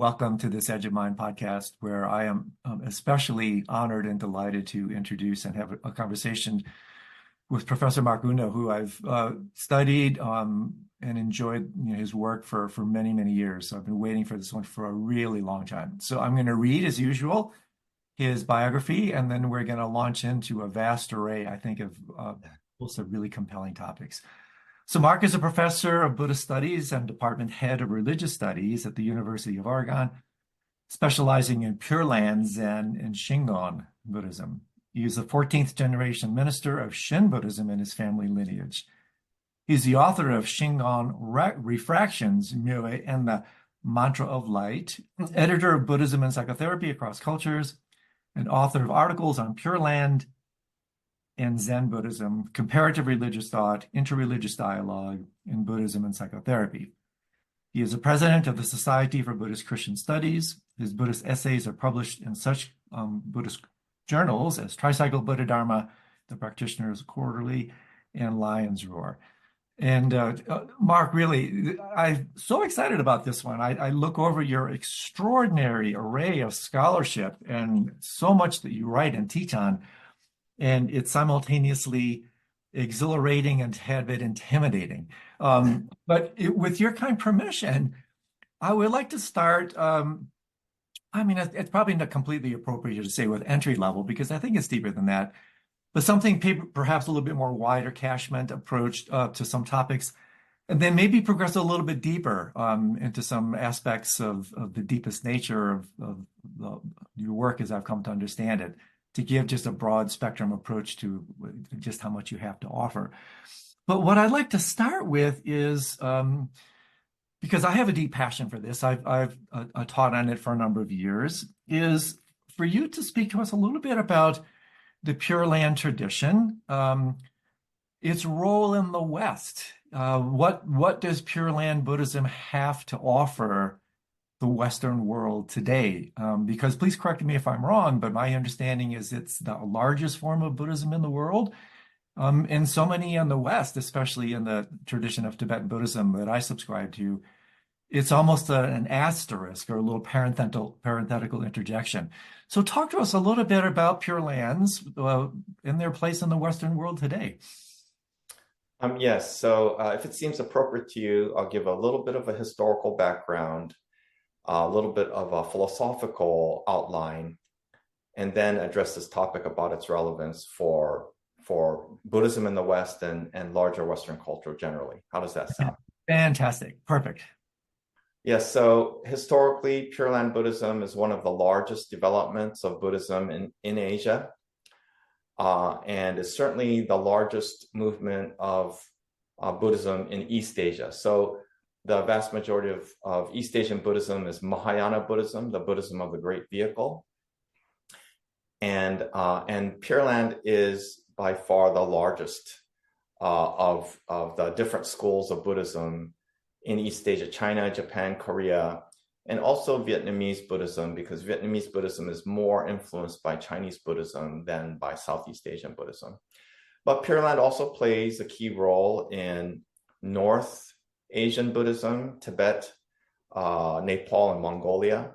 welcome to this Edge of Mind podcast, where I am especially honored and delighted to introduce and have a conversation with Professor Mark Unno, who I've studied and enjoyed his work for many, many years. So I've been waiting for this one for a really long time. So I'm going to read, as usual, his biography, and then we're going to launch into a vast array, I think, of also really compelling topics. So Mark is a professor of Buddhist studies and department head of religious studies at the University of Oregon, specializing in Pure Land, Zen, and Shingon Buddhism. He is the 14th generation minister of Shin Buddhism in his family lineage. He's the author of Shingon Refractions, Myoe, and the Mantra of Light, editor of Buddhism and Psychotherapy Across Cultures, and author of articles on Pure Land and Zen Buddhism, comparative religious thought, interreligious dialogue, in Buddhism and psychotherapy. He is the president of the Society for Buddhist Christian Studies. His Buddhist essays are published in such Buddhist journals as Tricycle Buddha Dharma, The Practitioner's Quarterly, and Lion's Roar. And Mark, really, I'm so excited about this one. I look over your extraordinary array of scholarship and so much that you write and teach on, and it's simultaneously exhilarating and a tad bit intimidating. But with your kind permission, I would like to start, it's probably not completely appropriate to say with entry level, because I think it's deeper than that, but something perhaps a little bit more wider cachement approach to some topics, and then maybe progress a little bit deeper into some aspects of the deepest nature of your work as I've come to understand it, to give just a broad spectrum approach to just how much you have to offer. But what I'd like to start with is, because I have a deep passion for this, I've taught on it for a number of years, is for you to speak to us a little bit about the Pure Land tradition, its role in the West. What does Pure Land Buddhism have to offer the Western world today? Because please correct me if I'm wrong, but my understanding is it's the largest form of Buddhism in the world. And so many in the West, especially in the tradition of Tibetan Buddhism that I subscribe to, it's almost an asterisk or a little parenthetical interjection. So talk to us a little bit about Pure Lands in their place in the Western world today. Yes, so if it seems appropriate to you, I'll give a little bit of a historical background, a little bit of a philosophical outline, and then address this topic about its relevance for Buddhism in the West and larger Western culture generally. How does that sound? Fantastic. Perfect. Yes, so historically, Pure Land Buddhism is one of the largest developments of Buddhism in Asia, and is certainly the largest movement of Buddhism in East Asia. So the vast majority of East Asian Buddhism is Mahayana Buddhism, the Buddhism of the Great Vehicle. And Pure Land is by far the largest of the different schools of Buddhism in East Asia: China, Japan, Korea, and also Vietnamese Buddhism, because Vietnamese Buddhism is more influenced by Chinese Buddhism than by Southeast Asian Buddhism. But Pure Land also plays a key role in North Asian Buddhism, Tibet, Nepal, and Mongolia.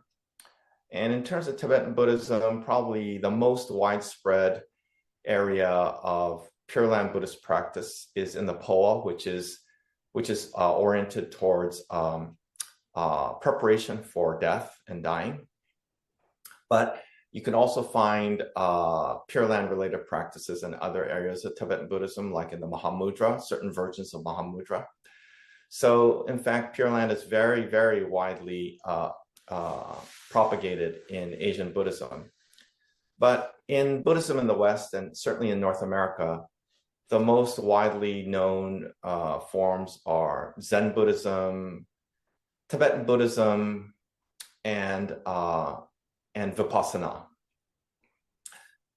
And in terms of Tibetan Buddhism, probably the most widespread area of Pure Land Buddhist practice is in the Poa, which is oriented towards preparation for death and dying. But you can also find Pure Land related practices in other areas of Tibetan Buddhism, like in the Mahamudra, certain versions of Mahamudra. So in fact, Pure Land is very, very widely propagated in Asian Buddhism. But in Buddhism in the West, and certainly in North America, the most widely known forms are Zen Buddhism, Tibetan Buddhism, and Vipassana.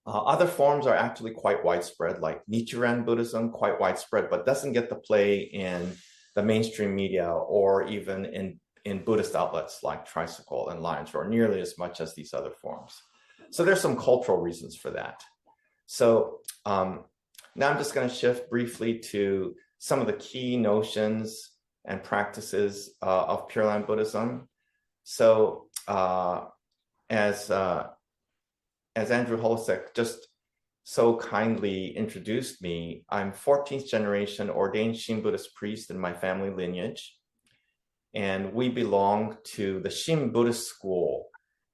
Other forms are actually quite widespread, like Nichiren Buddhism, quite widespread, but doesn't get to play in the mainstream media or even in Buddhist outlets like Tricycle and Lion's Roar nearly as much as these other forms. So there's some cultural reasons for that. So now I'm just going to shift briefly to some of the key notions and practices of Pure Land Buddhism. So as Andrew Holosek just so kindly introduced me, I'm 14th generation ordained Shin Buddhist priest in my family lineage. And we belong to the Shin Buddhist school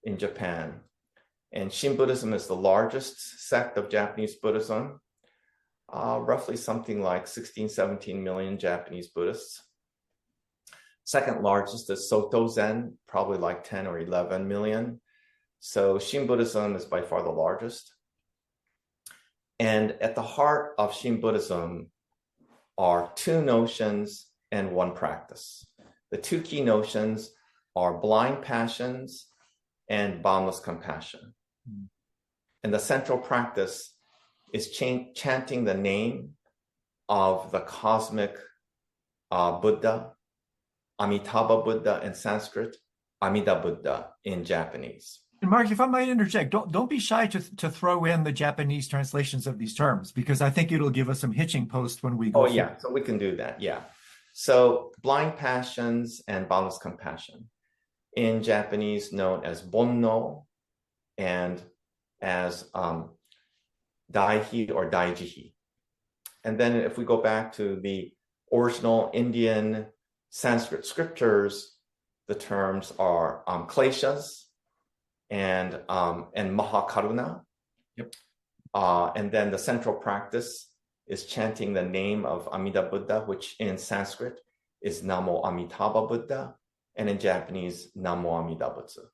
in Japan. And Shin Buddhism is the largest sect of Japanese Buddhism, roughly something like 16, 17 million Japanese Buddhists. Second largest is Soto Zen, probably like 10 or 11 million. So Shin Buddhism is by far the largest. And at the heart of Shin Buddhism are two notions and one practice. The two key notions are blind passions and boundless compassion. And the central practice is chanting the name of the cosmic Buddha, Amitabha Buddha in Sanskrit, Amida Buddha in Japanese. And Mark, if I might interject, don't be shy to throw in the Japanese translations of these terms, because I think it'll give us some hitching posts when we go. Oh, yeah. So we can do that. Yeah. So blind passions and boundless compassion, in Japanese known as bonno and as daihi or daijihi. And then if we go back to the original Indian Sanskrit scriptures, the terms are kleshas and mahakaruna. Yep. And then the central practice is chanting the name of Amida Buddha, which in Sanskrit is Namo Amitabha Buddha, and in Japanese, Namo Amida Butsu.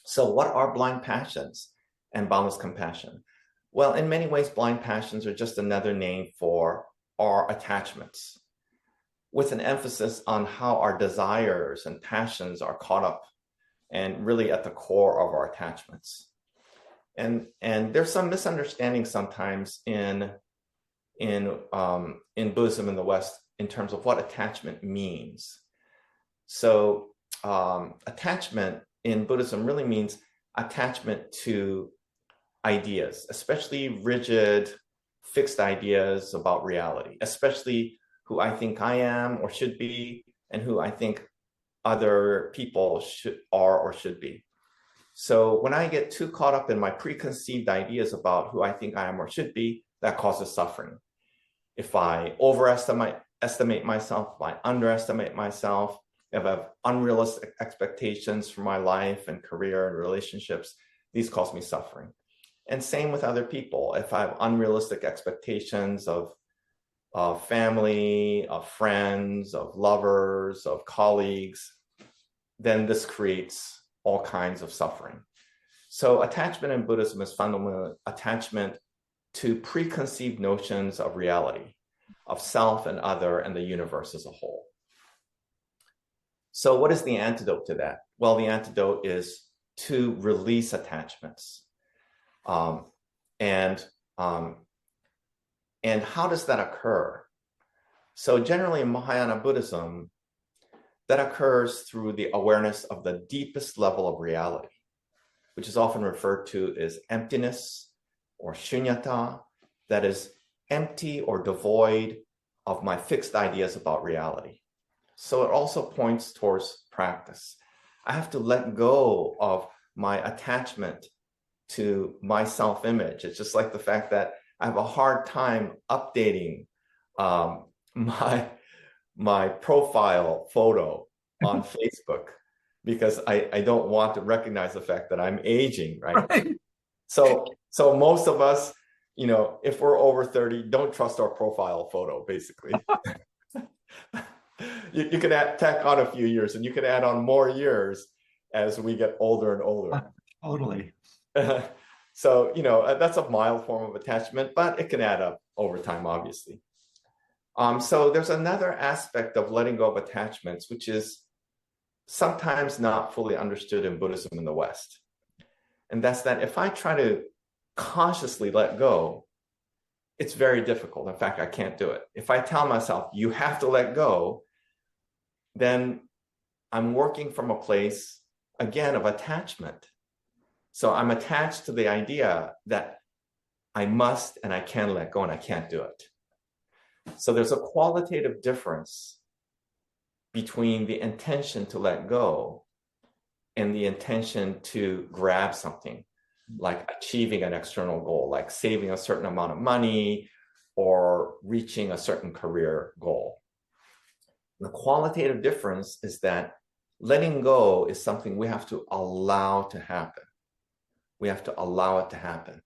So what are blind passions and boundless compassion? Well, in many ways, blind passions are just another name for our attachments, with an emphasis on how our desires and passions are caught up and really at the core of our attachments. And there's some misunderstanding sometimes in Buddhism in the West in terms of what attachment means. So attachment in Buddhism really means attachment to ideas, especially rigid, fixed ideas about reality, especially who I think I am or should be, and who I think other people are or should be. So when I get too caught up in my preconceived ideas about who I think I am or should be, that causes suffering. If I overestimate myself, if I underestimate myself, if I have unrealistic expectations for my life and career and relationships, these cause me suffering. And same with other people. If I have unrealistic expectations of family, of friends, of lovers, of colleagues, then this creates all kinds of suffering. So attachment in Buddhism is fundamentally attachment to preconceived notions of reality, of self and other and the universe as a whole. So what is the antidote to that? Well, the antidote is to release attachments. And how does that occur? So generally in Mahayana Buddhism, that occurs through the awareness of the deepest level of reality, which is often referred to as emptiness or shunyata, that is empty or devoid of my fixed ideas about reality. So it also points towards practice. I have to let go of my attachment to my self-image. It's just like the fact that I have a hard time updating my profile photo on Facebook because I don't want to recognize the fact that I'm aging, right? So most of us, if we're over 30, don't trust our profile photo, basically. You can tack on a few years, and you can add on more years as we get older and older. Totally. So, that's a mild form of attachment, but it can add up over time, obviously. So there's another aspect of letting go of attachments, which is sometimes not fully understood in Buddhism in the West. And that's that if I try to consciously let go, it's very difficult. In fact, I can't do it. If I tell myself, you have to let go, then I'm working from a place, again, of attachment. So I'm attached to the idea that I must and I can let go and I can't do it. So there's a qualitative difference between the intention to let go and the intention to grab something, like achieving an external goal, like saving a certain amount of money or reaching a certain career goal. The qualitative difference is that letting go is something we have to allow to happen. We have to allow it to happen.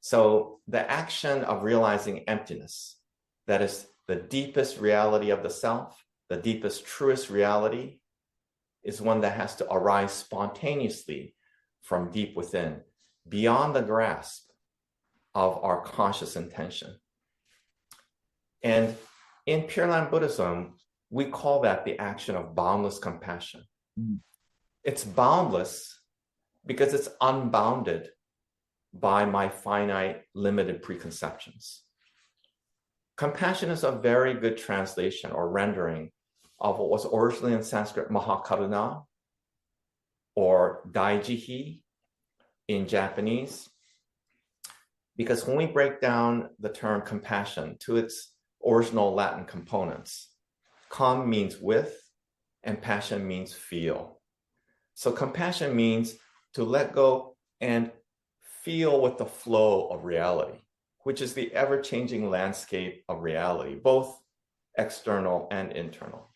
So the action of realizing emptiness, that is the deepest reality of the self, the deepest, truest reality, is one that has to arise spontaneously from deep within, beyond the grasp of our conscious intention. And in Pure Land Buddhism, we call that the action of boundless compassion. It's boundless because it's unbounded by my finite, limited preconceptions. Compassion is a very good translation or rendering of what was originally in Sanskrit Mahakaruna or Daijihi in Japanese. Because when we break down the term compassion to its original Latin components, com means with and passion means feel. So compassion means to let go and feel with the flow of reality, which is the ever-changing landscape of reality, both external and internal.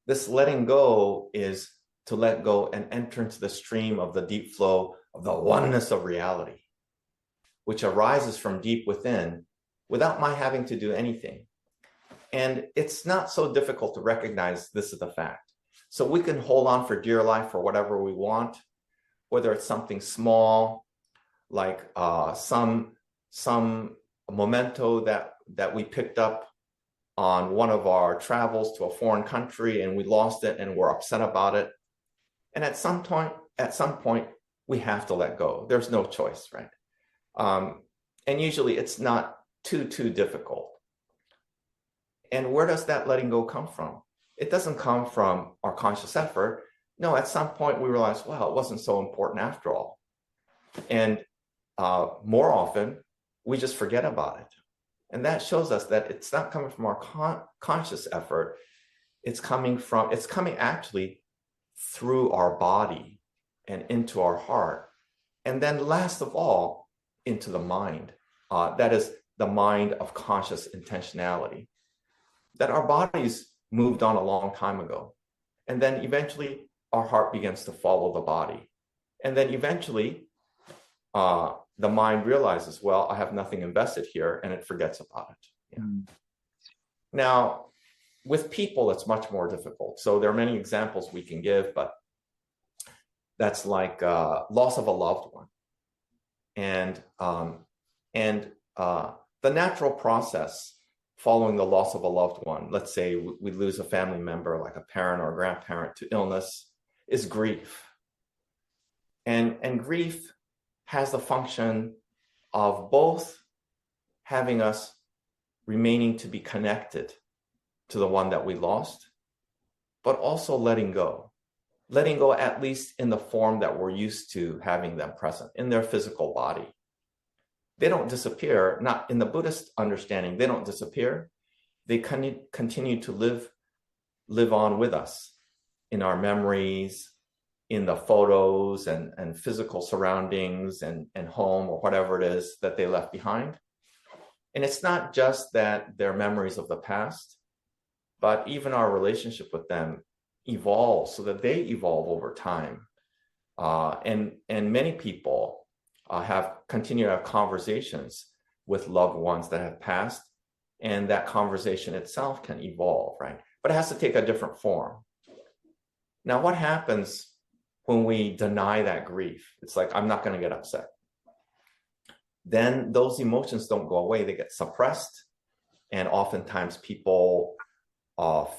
This letting go is to let go and enter into the stream of the deep flow of the oneness of reality, which arises from deep within without my having to do anything. And it's not so difficult to recognize this is the fact. So we can hold on for dear life for whatever we want, whether it's something small, like some memento that we picked up on one of our travels to a foreign country and we lost it and we're upset about it. And at some point, we have to let go. There's no choice, right? And usually it's not too difficult. And where does that letting go come from? It doesn't come from our conscious effort. No, at some point we realize, well, it wasn't so important after all. And more often, we just forget about it. And that shows us that it's not coming from our conscious effort. It's coming actually through our body and into our heart. And then last of all, into the mind. That is the mind of conscious intentionality. That our bodies moved on a long time ago. And then eventually our heart begins to follow the body. And then eventually the mind realizes, well, I have nothing invested here, and it forgets about it. Yeah. Now, with people, it's much more difficult. So there are many examples we can give, but that's like loss of a loved one. And the natural process following the loss of a loved one, let's say we lose a family member, like a parent or a grandparent, to illness, is grief. And grief has the function of both having us remaining to be connected to the one that we lost, but also letting go at least in the form that we're used to having them present in their physical body. They don't disappear, not in the Buddhist understanding, they don't disappear. They continue to live on with us in our memories, in the photos and physical surroundings and home or whatever it is that they left behind. And it's not just that they're memories of the past, but even our relationship with them evolves so that they evolve over time. And many people continue to have conversations with loved ones that have passed, and that conversation itself can evolve, right? But it has to take a different form. Now, what happens when we deny that grief? It's like, I'm not going to get upset. Then those emotions don't go away. They get suppressed. And oftentimes people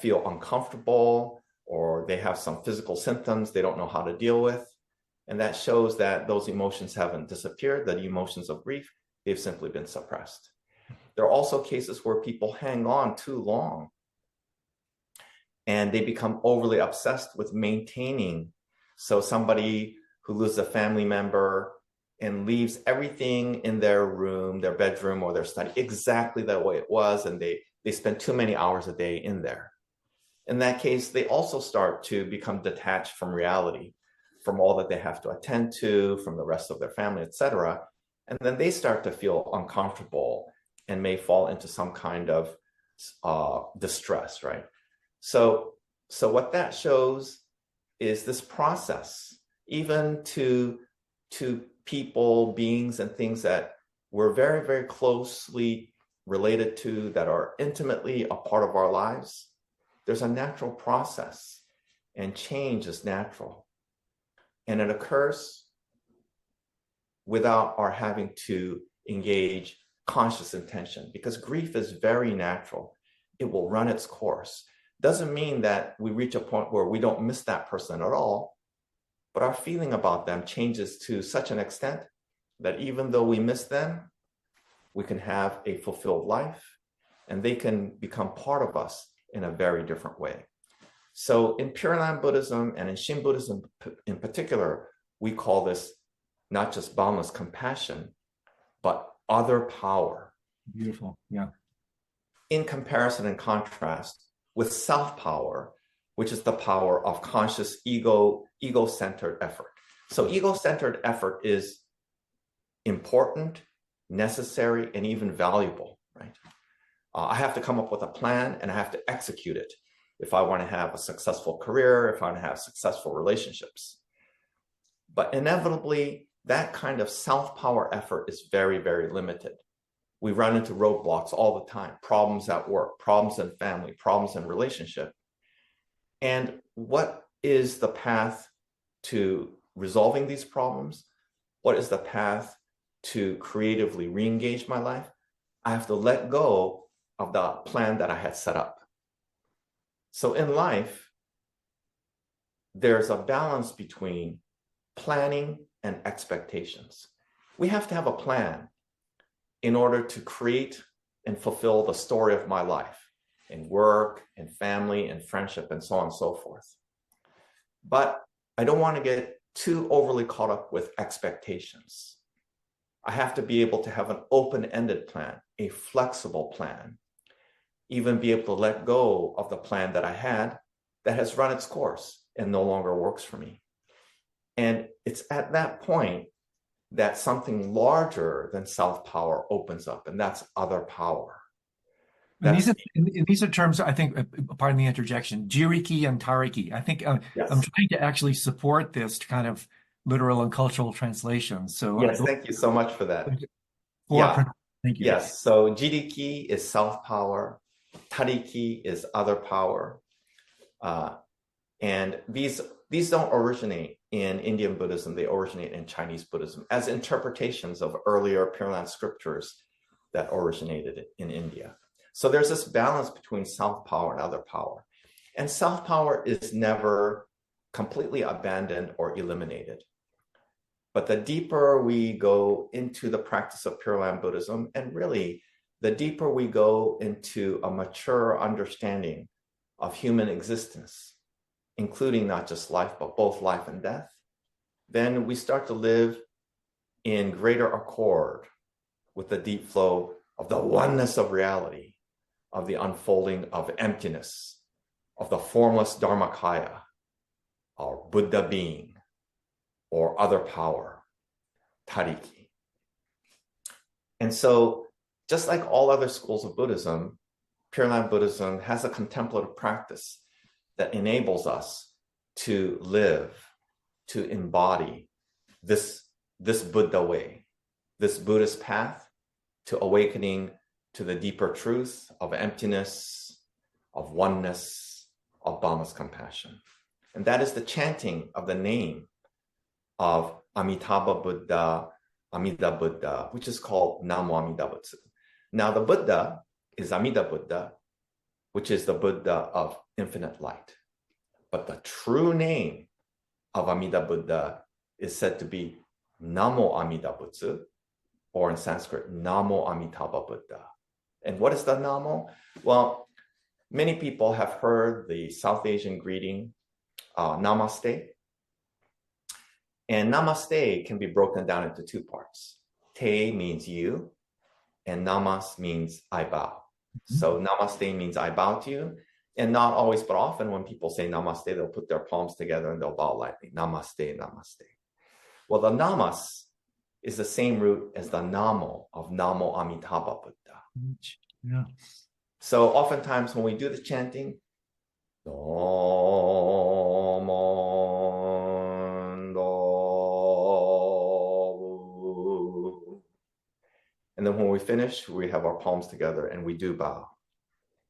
feel uncomfortable, or they have some physical symptoms they don't know how to deal with. And that shows that those emotions haven't disappeared, that the emotions of grief, they've simply been suppressed. There are also cases where people hang on too long and they become overly obsessed with maintaining. So somebody who loses a family member and leaves everything in their room, their bedroom or their study exactly the way it was, and they spend too many hours a day in there. In that case, they also start to become detached from reality, from all that they have to attend to, from the rest of their family, etc. And then they start to feel uncomfortable and may fall into some kind of distress, right? So what that shows is this process, even to people, beings, and things that we're very, very closely related to, that are intimately a part of our lives. There's a natural process, and change is natural. And it occurs without our having to engage conscious intention, because grief is very natural. It will run its course. Doesn't mean that we reach a point where we don't miss that person at all, but our feeling about them changes to such an extent that even though we miss them, we can have a fulfilled life, and they can become part of us in a very different way. So in Pure Land Buddhism and in Shin Buddhism in particular, we call this not just boundless compassion, but other power. Beautiful. Yeah. In comparison and contrast with self-power, which is the power of conscious ego-centered effort. So ego-centered effort is important, necessary, and even valuable, right? I have to come up with a plan and I have to execute it if I want to have a successful career, if I want to have successful relationships. But inevitably, that kind of self-power effort is very, very limited. We run into roadblocks all the time, problems at work, problems in family, problems in relationship. And what is the path to resolving these problems? What is the path to creatively re-engage my life? I have to let go of the plan that I had set up. So in life, there's a balance between planning and expectations. We have to have a plan in order to create and fulfill the story of my life in work, in family, in friendship, and so on and so forth. But I don't want to get too overly caught up with expectations. I have to be able to have an open-ended plan, a flexible plan, even be able to let go of the plan that I had that has run its course and no longer works for me. And it's at that point that something larger than self-power opens up, and that's other power. And these are terms, I think, pardon the interjection, jiriki and tariki. I think yes. I'm trying to actually support this kind of literal and cultural translation. So yes, thank you so much for that. Thank you. Yes, so jiriki is self-power, tariki is other power. And these don't originate in Indian Buddhism, they originate in Chinese Buddhism as interpretations of earlier Pure Land scriptures that originated in India. So there's this balance between self-power and other power. And self-power is never completely abandoned or eliminated. But the deeper we go into the practice of Pure Land Buddhism, and really the deeper we go into a mature understanding of human existence, including not just life, but both life and death, then we start to live in greater accord with the deep flow of the oneness of reality, of the unfolding of emptiness, of the formless Dharmakaya, or Buddha being, or other power, tariki. And so, just like all other schools of Buddhism, Pure Land Buddhism has a contemplative practice that enables us to live, to embody this Buddha way, this Buddhist path to awakening to the deeper truth of emptiness, of oneness, of boundless compassion. And that is the chanting of the name of Amitabha Buddha, Amida Buddha, which is called Namo Amida Butsu. Now the Buddha is Amida Buddha, which is the Buddha of infinite light. But the true name of Amida Buddha is said to be Namo Amida Butsu, or in Sanskrit, Namo Amitabha Buddha. And what is the Namo? Well, many people have heard the South Asian greeting, Namaste. And Namaste can be broken down into two parts. Te means you, and Namas means I bow. So Namaste means I bow to you, And not always, but often when people say namaste, they'll put their palms together and they'll bow lightly. Namaste, namaste. Well, the namas is the same root as the namo of Namo Amitabha Buddha. Yeah. So oftentimes when we do the chanting, and then when we finish, we have our palms together and we do bow.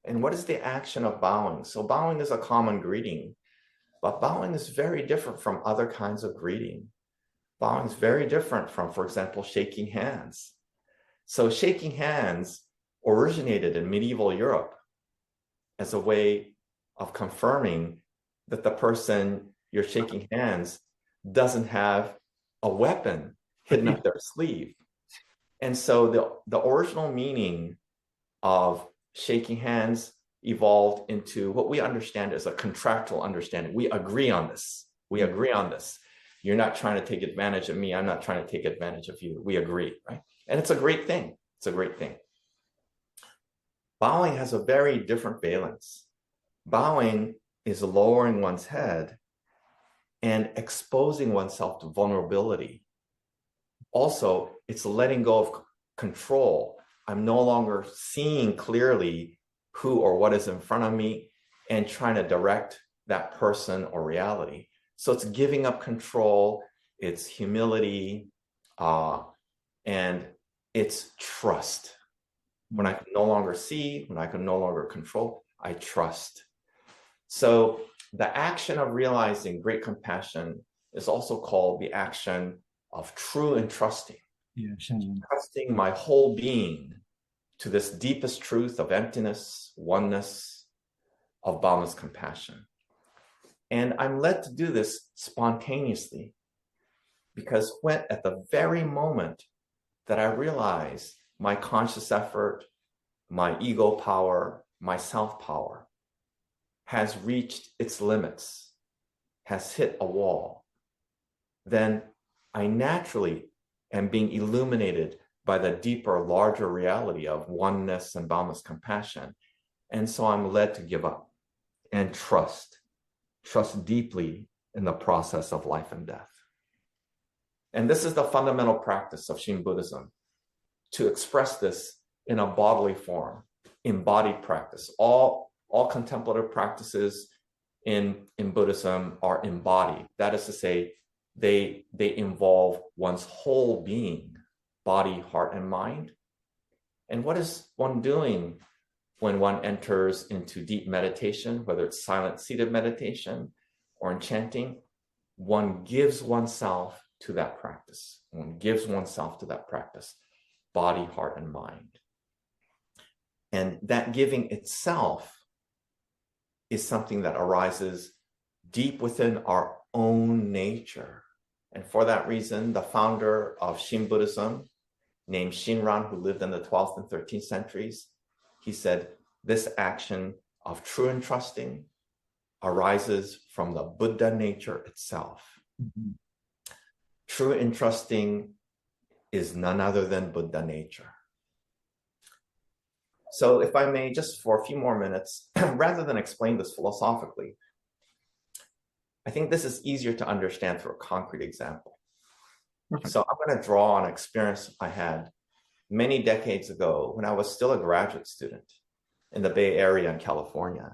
And what is the action of bowing? So bowing is a common greeting, but bowing is very different from other kinds of greeting. Bowing is very different from, for example, shaking hands. So shaking hands originated in medieval Europe as a way of confirming that the person you're shaking hands doesn't have a weapon hidden up their sleeve. And so the original meaning of shaking hands evolved into what we understand as a contractual understanding. We agree on this. We agree on this. You're not trying to take advantage of me. I'm not trying to take advantage of you. We agree, right? And it's a great thing. It's a great thing. Bowing has a very different valence. Bowing is lowering one's head and exposing oneself to vulnerability. Also, it's letting go of control. I'm no longer seeing clearly who or what is in front of me and trying to direct that person or reality. So it's giving up control, it's humility, and it's trust. When I can no longer see, when I can no longer control, I trust. So the action of realizing great compassion is also called the action of true entrusting. Yeah, trusting my whole being to this deepest truth of emptiness, oneness, of boundless compassion. And I'm led to do this spontaneously because when at the very moment that I realize my conscious effort, my ego power, my self power has reached its limits, has hit a wall, then I naturally am being illuminated by the deeper, larger reality of oneness and boundless compassion. And so I'm led to give up and trust deeply in the process of life and death. And this is the fundamental practice of Shin Buddhism, to express this in a bodily form, embodied practice. All contemplative practices in Buddhism are embodied. That is to say, they involve one's whole being, body, heart, and mind. And what is one doing when one enters into deep meditation, whether it's silent seated meditation or in chanting? One gives oneself to that practice. One gives oneself to that practice, body, heart, and mind. And that giving itself is something that arises deep within our own nature. And for that reason, the founder of Shin Buddhism, named Shinran, who lived in the 12th and 13th centuries, he said, this action of true entrusting arises from the Buddha nature itself. Mm-hmm. True entrusting is none other than Buddha nature. So if I may, just for a few more minutes, rather than explain this philosophically, I think this is easier to understand through a concrete example. Perfect. So I'm going to draw on an experience I had many decades ago when I was still a graduate student in the Bay Area in California.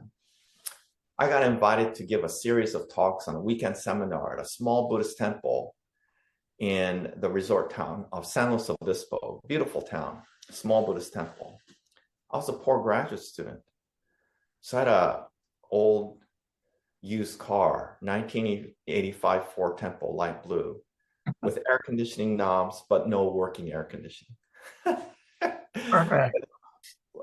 I got invited to give a series of talks on a weekend seminar at a small Buddhist temple in the resort town of San Luis Obispo, beautiful town, small Buddhist temple. I was a poor graduate student. So I had a old used car, 1985 Ford Temple, light blue, with air conditioning knobs, but no working air conditioning. Perfect.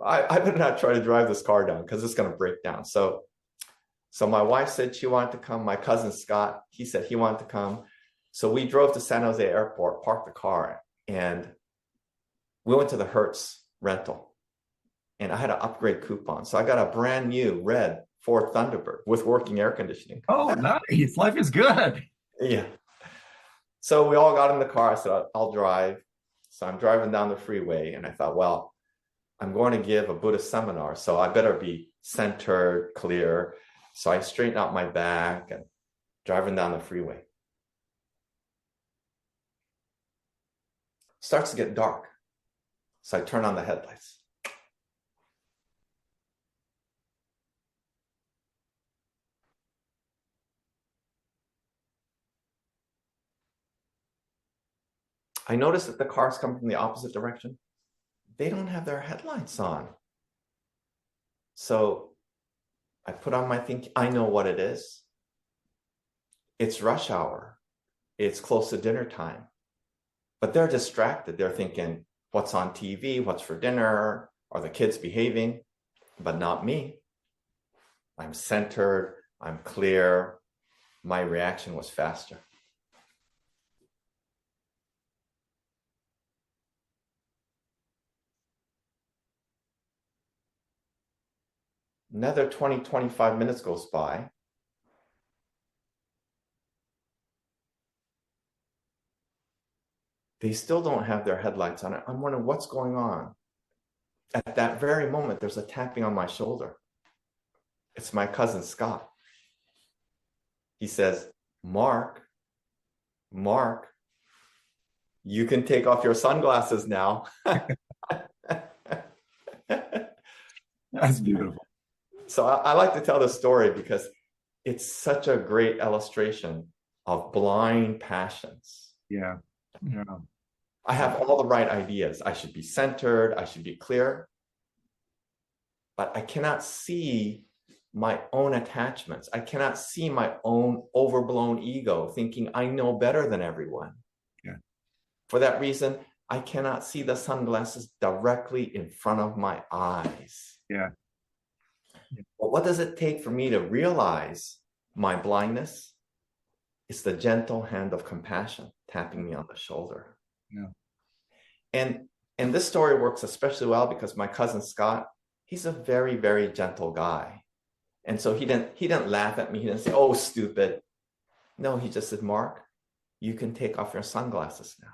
I better not try to drive this car down because it's going to break down. So my wife said she wanted to come. My cousin Scott, he said he wanted to come. So we drove to San Jose Airport, parked the car, and we went to the Hertz rental. And I had an upgrade coupon. So I got a brand new red Ford Thunderbird with working air conditioning. Oh, nice. Life is good. Yeah. So we all got in the car. I said, I'll drive. So I'm driving down the freeway. And I thought, well, I'm going to give a Buddhist seminar, so I better be centered, clear. So I straighten out my back and driving down the freeway. Starts to get dark. So I turn on the headlights. I notice that the cars come from the opposite direction. They don't have their headlights on. So I put on my thinking, I know what it is. It's rush hour. It's close to dinner time. But they're distracted. They're thinking, what's on TV? What's for dinner? Are the kids behaving? But not me. I'm centered. I'm clear. My reaction was faster. Another 20, 25 minutes goes by. They still don't have their headlights on. I'm wondering what's going on. At that very moment, there's a tapping on my shoulder. It's my cousin Scott. He says, Mark, you can take off your sunglasses now. That's beautiful. So I like to tell this story because it's such a great illustration of blind passions. Yeah. Yeah. I have all the right ideas. I should be centered. I should be clear. But I cannot see my own attachments. I cannot see my own overblown ego thinking I know better than everyone. Yeah. For that reason, I cannot see the sunglasses directly in front of my eyes. Yeah. But what does it take for me to realize my blindness? It's the gentle hand of compassion tapping me on the shoulder. Yeah. And this story works especially well because my cousin Scott, he's a very, very gentle guy. And so he didn't laugh at me. He didn't say, oh, stupid. No, he just said, Mark, you can take off your sunglasses now.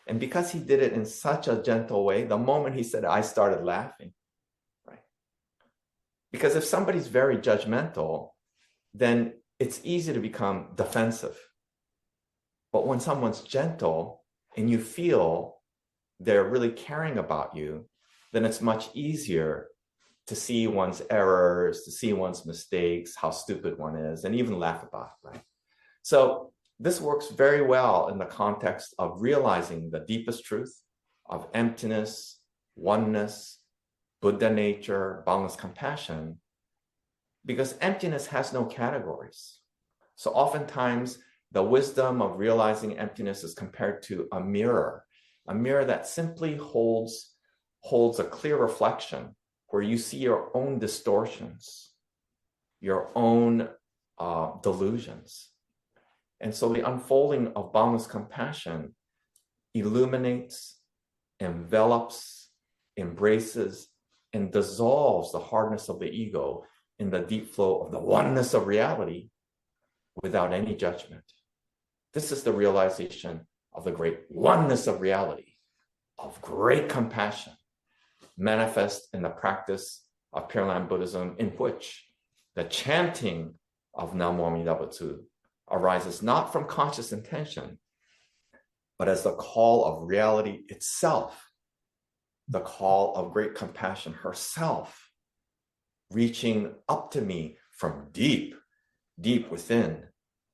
And because he did it in such a gentle way, the moment he said it, I started laughing. Right? Because if somebody's very judgmental, then it's easy to become defensive. But when someone's gentle and you feel they're really caring about you, then it's much easier to see one's errors, to see one's mistakes, how stupid one is, and even laugh about it, right? So this works very well in the context of realizing the deepest truth of emptiness, oneness, Buddha nature, boundless compassion, because emptiness has no categories. So oftentimes, the wisdom of realizing emptiness is compared to a mirror that simply holds a clear reflection where you see your own distortions, your own delusions. And so the unfolding of boundless compassion illuminates, envelops, embraces, and dissolves the hardness of the ego in the deep flow of the oneness of reality without any judgment. This is the realization of the great oneness of reality, of great compassion, manifest in the practice of Pure Land Buddhism, in which the chanting of Namo Amida Buddha arises not from conscious intention, but as the call of reality itself, the call of great compassion herself, reaching up to me from deep, deep within,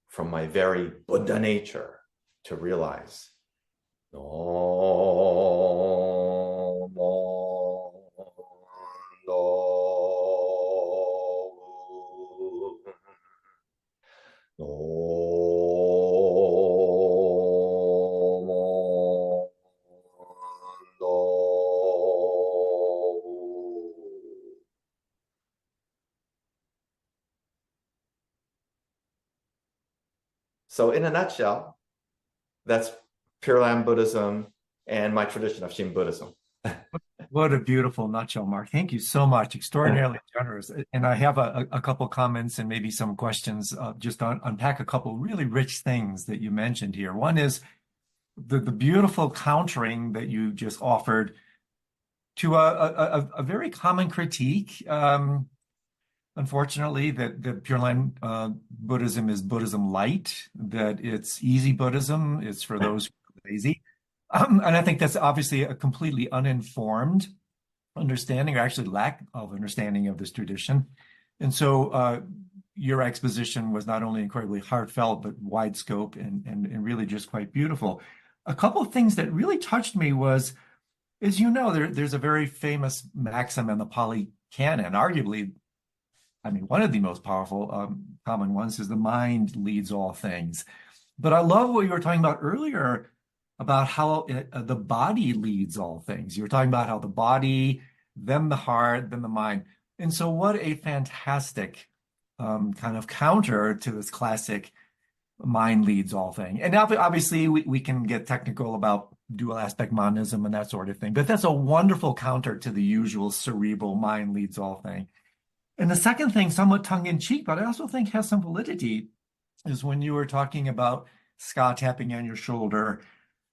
from my very Buddha nature, to realize, no, So in a nutshell, that's Pure Land Buddhism and my tradition of Shin Buddhism. What a beautiful nutshell, Mark. Thank you so much. Extraordinarily generous. And I have a couple comments and maybe some questions, just to unpack a couple really rich things that you mentioned here. One is the beautiful countering that you just offered to a very common critique. Unfortunately, that the Pure Land Buddhism is Buddhism Lite, that it's easy Buddhism, it's for those who are lazy. And I think that's obviously a completely uninformed understanding, or actually lack of understanding of this tradition. And so your exposition was not only incredibly heartfelt, but wide scope and really just quite beautiful. A couple of things that really touched me was, as you know, there's a very famous maxim in the Pali Canon, arguably, I mean, one of the most powerful common ones is the mind leads all things. But I love what you were talking about earlier about how the body leads all things. You were talking about how the body, then the heart, then the mind. And so what a fantastic kind of counter to this classic mind leads all thing. And obviously we can get technical about dual aspect monism and that sort of thing, but that's a wonderful counter to the usual cerebral mind leads all thing. And the second thing, somewhat tongue-in-cheek, but I also think has some validity, is when you were talking about ska tapping on your shoulder.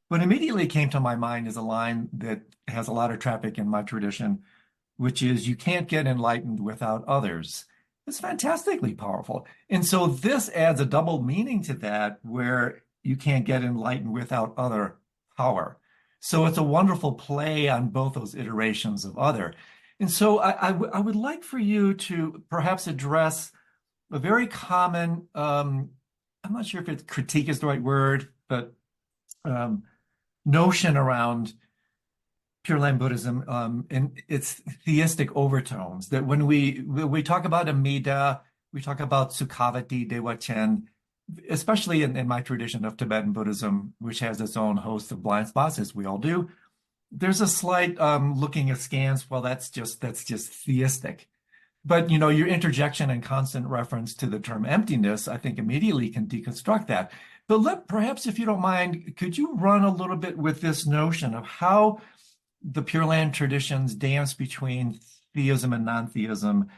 What immediately came to my mind is a line that has a lot of traffic in my tradition, which is, you can't get enlightened without others. It's fantastically powerful. And so this adds a double meaning to that, where you can't get enlightened without other power. So it's a wonderful play on both those iterations of other. And so I would like for you to perhaps address a very common, I'm not sure if it's critique is the right word, but notion around Pure Land Buddhism and its theistic overtones. That when we talk about Amida, we talk about Sukhavati, Dewa Chen, especially in my tradition of Tibetan Buddhism, which has its own host of blind spots, as we all do. There's a slight looking askance, well, that's just theistic. But, you know, your interjection and constant reference to the term emptiness, I think immediately can deconstruct that. But perhaps, if you don't mind, could you run a little bit with this notion of how the Pure Land traditions dance between theism and non-theism,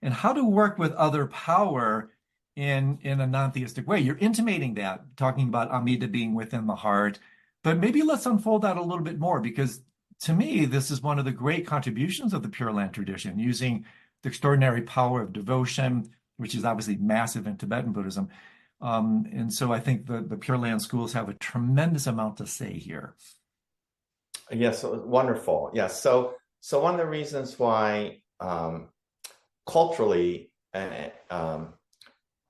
and how to work with other power in a non-theistic way? You're intimating that, talking about Amida being within the heart, but maybe let's unfold that a little bit more, because to me, this is one of the great contributions of the Pure Land tradition, using the extraordinary power of devotion, which is obviously massive in Tibetan Buddhism. And so I think the Pure Land schools have a tremendous amount to say here. Yes, wonderful. Yes, so one of the reasons why culturally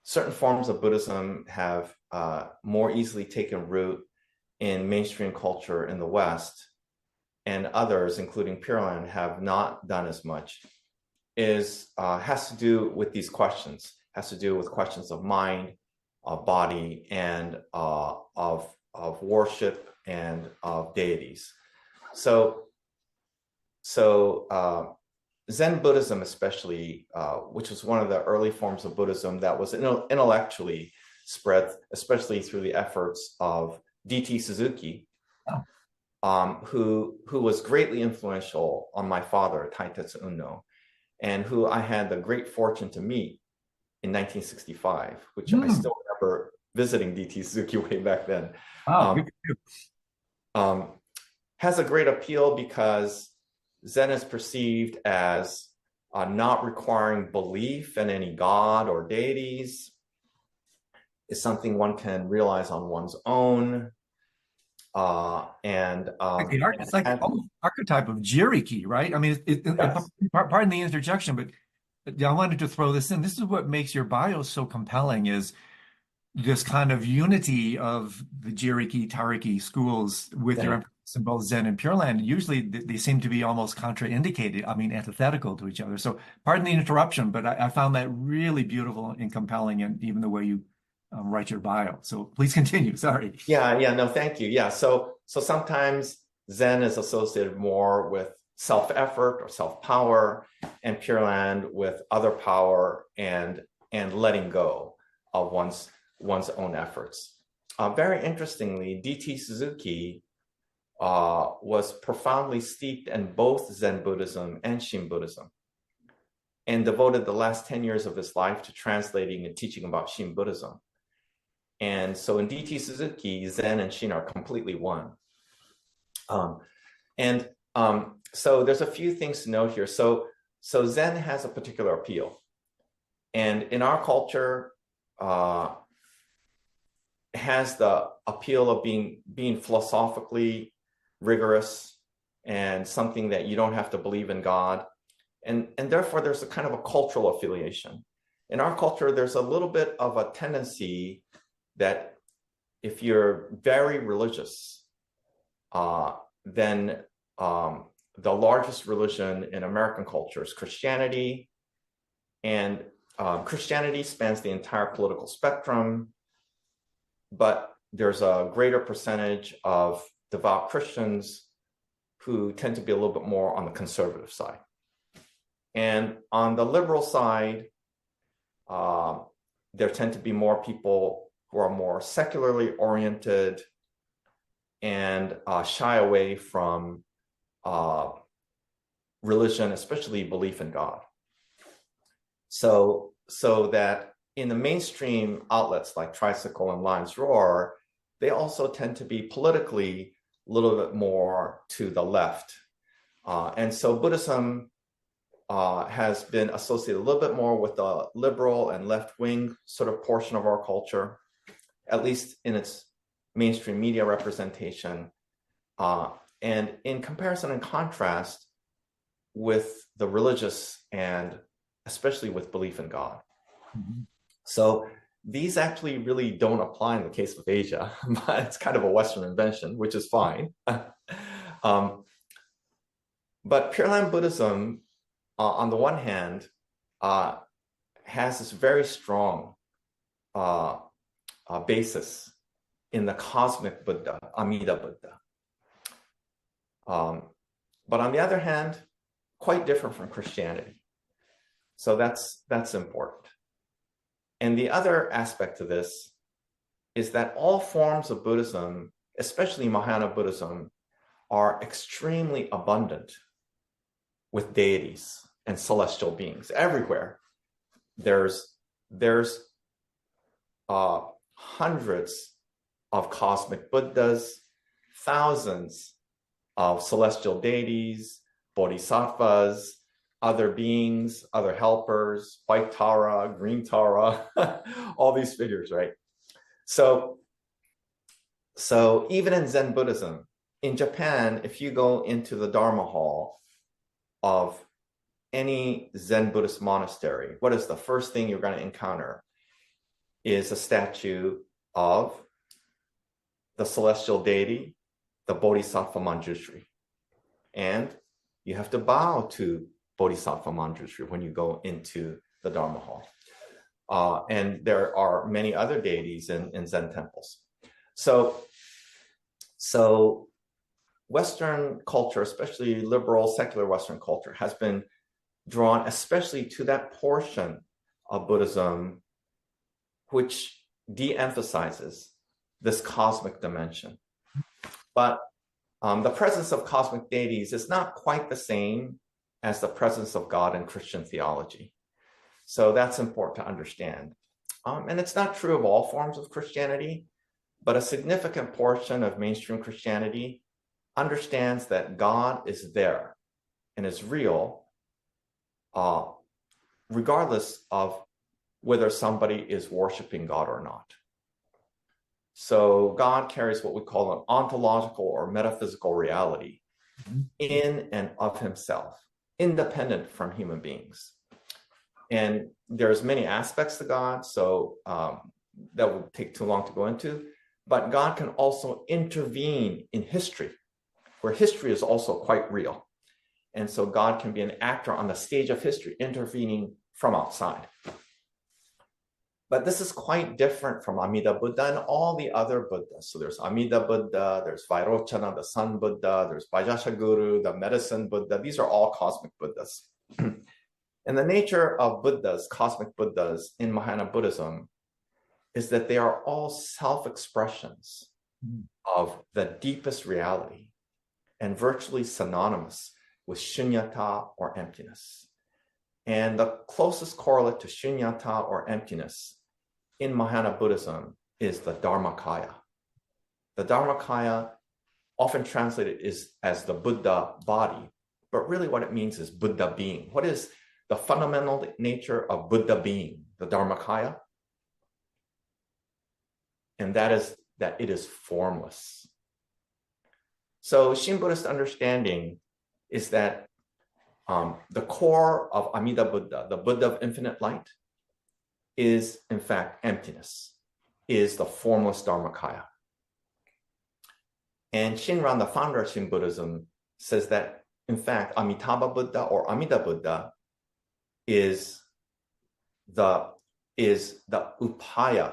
certain forms of Buddhism have more easily taken root in mainstream culture in the West, and others, including Pure Land, have not done as much, has to do with these questions, has to do with questions of mind, of body, and of worship and of deities. So Zen Buddhism, especially, which was one of the early forms of Buddhism that was intellectually spread, especially through the efforts of D.T. Suzuki, who was greatly influential on my father, Mark Unno, and who I had the great fortune to meet in 1965, which I still remember visiting D.T. Suzuki way back then. Has a great appeal because Zen is perceived as not requiring belief in any god or deities. It's something one can realize on one's own. It's like almost archetype of Jiriki, right? I mean, Yes. Pardon the interjection, but I wanted to throw this in. This is what makes your bio so compelling, is this kind of unity of the Jiriki, Tariki schools with your emphasis in both Zen and Pure Land. Usually they seem to be almost contraindicated, I mean, antithetical to each other. So pardon the interruption, but I found that really beautiful and compelling, and even the way you write your bio. So please continue. Sorry. Yeah, no, thank you. Yeah, so sometimes Zen is associated more with self-effort or self-power, and Pure Land with other power and letting go of one's own efforts. Very interestingly, D.T. Suzuki was profoundly steeped in both Zen Buddhism and Shin Buddhism, and devoted the last 10 years of his life to translating and teaching about Shin Buddhism. And so in D.T. Suzuki, Zen and Shin are completely one. And So there's a few things to note here. So Zen has a particular appeal. And in our culture, has the appeal of being philosophically rigorous and something that you don't have to believe in God. And therefore, there's a kind of a cultural affiliation. In our culture, there's a little bit of a tendency that if you're very religious, then the largest religion in American culture is Christianity. And Christianity spans the entire political spectrum, but there's a greater percentage of devout Christians who tend to be a little bit more on the conservative side. And on the liberal side, there tend to be more people who are more secularly oriented and shy away from religion, especially belief in God. So that in the mainstream outlets like Tricycle and Lion's Roar, they also tend to be politically a little bit more to the left. And so Buddhism has been associated a little bit more with the liberal and left-wing sort of portion of our culture, at least in its mainstream media representation. And in comparison and contrast with the religious and especially with belief in God. Mm-hmm. So these actually really don't apply in the case of Asia, but it's kind of a Western invention, which is fine. But Pure Land Buddhism, on the one hand, has this very strong basis in the cosmic Buddha, Amida Buddha. But on the other hand, quite different from Christianity. So that's important. And the other aspect of this is that all forms of Buddhism, especially Mahayana Buddhism, are extremely abundant with deities and celestial beings everywhere. There's hundreds of cosmic Buddhas, thousands of celestial deities, bodhisattvas, other beings, other helpers, white Tara, green Tara, all these figures, right? So even in Zen Buddhism, in Japan, if you go into the Dharma hall of any Zen Buddhist monastery, what is the first thing you're going to encounter? Is a statue of the celestial deity, the Bodhisattva Manjushri. And you have to bow to Bodhisattva Manjushri when you go into the Dharma hall. And there are many other deities in Zen temples. So Western culture, especially liberal, secular Western culture, has been drawn especially to that portion of Buddhism which de-emphasizes this cosmic dimension. But the presence of cosmic deities is not quite the same as the presence of God in Christian theology. So that's important to understand. And it's not true of all forms of Christianity, but a significant portion of mainstream Christianity understands that God is there and is real, regardless of whether somebody is worshiping God or not. So God carries what we call an ontological or metaphysical reality in and of himself, independent from human beings. And there's many aspects to God, so that would take too long to go into, but God can also intervene in history, where history is also quite real. And so God can be an actor on the stage of history, intervening from outside. But this is quite different from Amida Buddha and all the other Buddhas. So there's Amida Buddha, there's Vairochana, the Sun Buddha, there's Vajrayana, the Medicine Buddha. These are all cosmic Buddhas. And the nature of Buddhas, cosmic Buddhas in Mahayana Buddhism, is that they are all self-expressions of the deepest reality and virtually synonymous with shunyata or emptiness. And the closest correlate to shunyata or emptiness in Mahayana Buddhism is the Dharmakaya. The Dharmakaya often translated as the Buddha body, but really what it means is Buddha being. What is the fundamental nature of Buddha being, the Dharmakaya? And that is that it is formless. So Shin Buddhist understanding is that the core of Amida Buddha, the Buddha of infinite light, is in fact emptiness, is the formless Dharmakaya. And Shinran, the founder of Shin Buddhism, says that in fact Amitabha Buddha or Amida Buddha is the Upayakaya,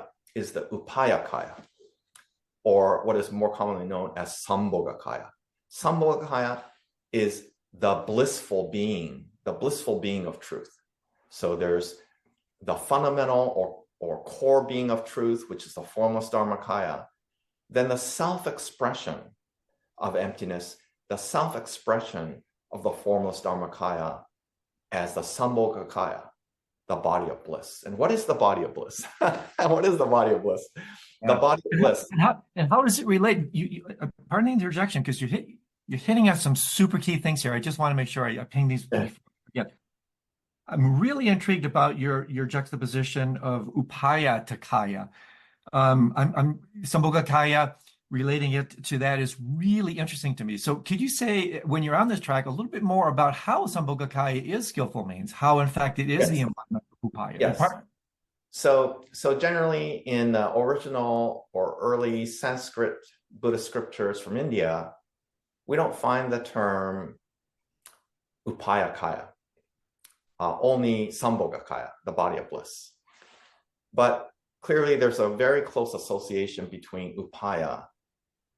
or what is more commonly known as Sambhogakaya. Sambhogakaya is the blissful being of truth. So there's the fundamental or core being of truth, which is the formless Dharmakaya. Then the self-expression of emptiness, the self-expression of the formless Dharmakaya as the Sambhogakaya, the body of bliss. And what is the body of bliss? What is the body of bliss? The body of bliss. And how does it relate? Pardon the interjection, because you're hitting at some super key things here. I just want to make sure I ping these. Yeah. I'm really intrigued about your juxtaposition of upaya to kaya. I'm Sambhogakaya, relating it to that is really interesting to me. So could you say, when you're on this track, a little bit more about how Sambhogakaya is skillful means, how in fact it is the embodiment of upaya? Yes. So generally in the original or early Sanskrit Buddhist scriptures from India, we don't find the term upayakaya, only Sambhogakaya, the body of bliss. But clearly there's a very close association between upaya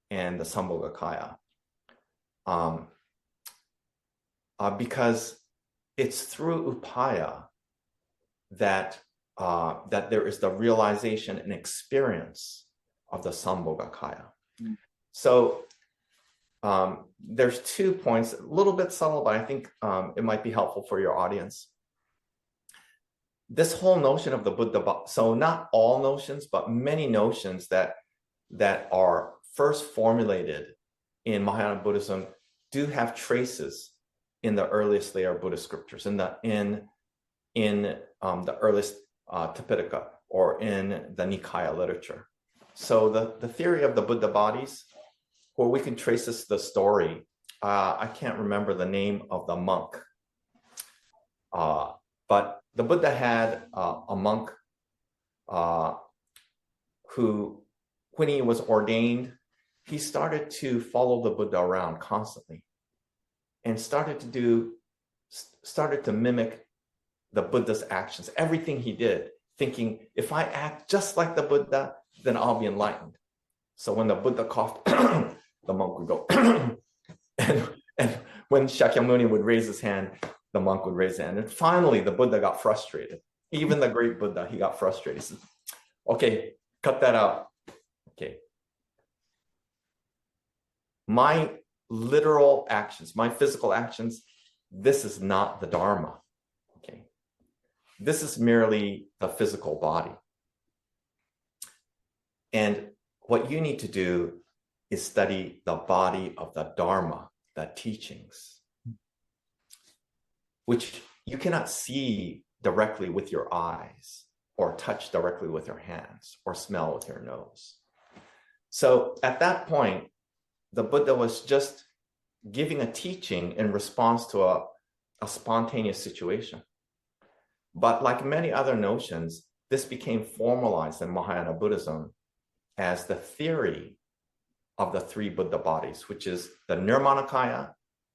and the Sambhogakaya, because it's through upaya that there is the realization and experience of the Sambhogakaya. So there's 2 points, a little bit subtle, but I think it might be helpful for your audience. This whole notion of the Buddha, so not all notions, but many notions that are first formulated in Mahayana Buddhism do have traces in the earliest layer of Buddhist scriptures, in the earliest Tipitaka or in the Nikaya literature. So the theory of the Buddha bodies, where we can trace the story, I can't remember the name of the monk, but the Buddha had a monk who, when he was ordained, he started to follow the Buddha around constantly and started to mimic the Buddha's actions, everything he did, thinking, if I act just like the Buddha, then I'll be enlightened. So when the Buddha coughed, the monk would go, and when Shakyamuni would raise his hand, the monk would raise his hand. And finally, the Buddha got frustrated. Even the great Buddha, he got frustrated. He said, okay, cut that out. Okay. My literal actions, my physical actions, this is not the Dharma. Okay. This is merely the physical body. And what you need to do is study the body of the Dharma, the teachings, which you cannot see directly with your eyes or touch directly with your hands or smell with your nose. So at that point, the Buddha was just giving a teaching in response to a spontaneous situation. But like many other notions, this became formalized in Mahayana Buddhism as the theory of the 3 Buddha bodies, which is the Nirmanakaya,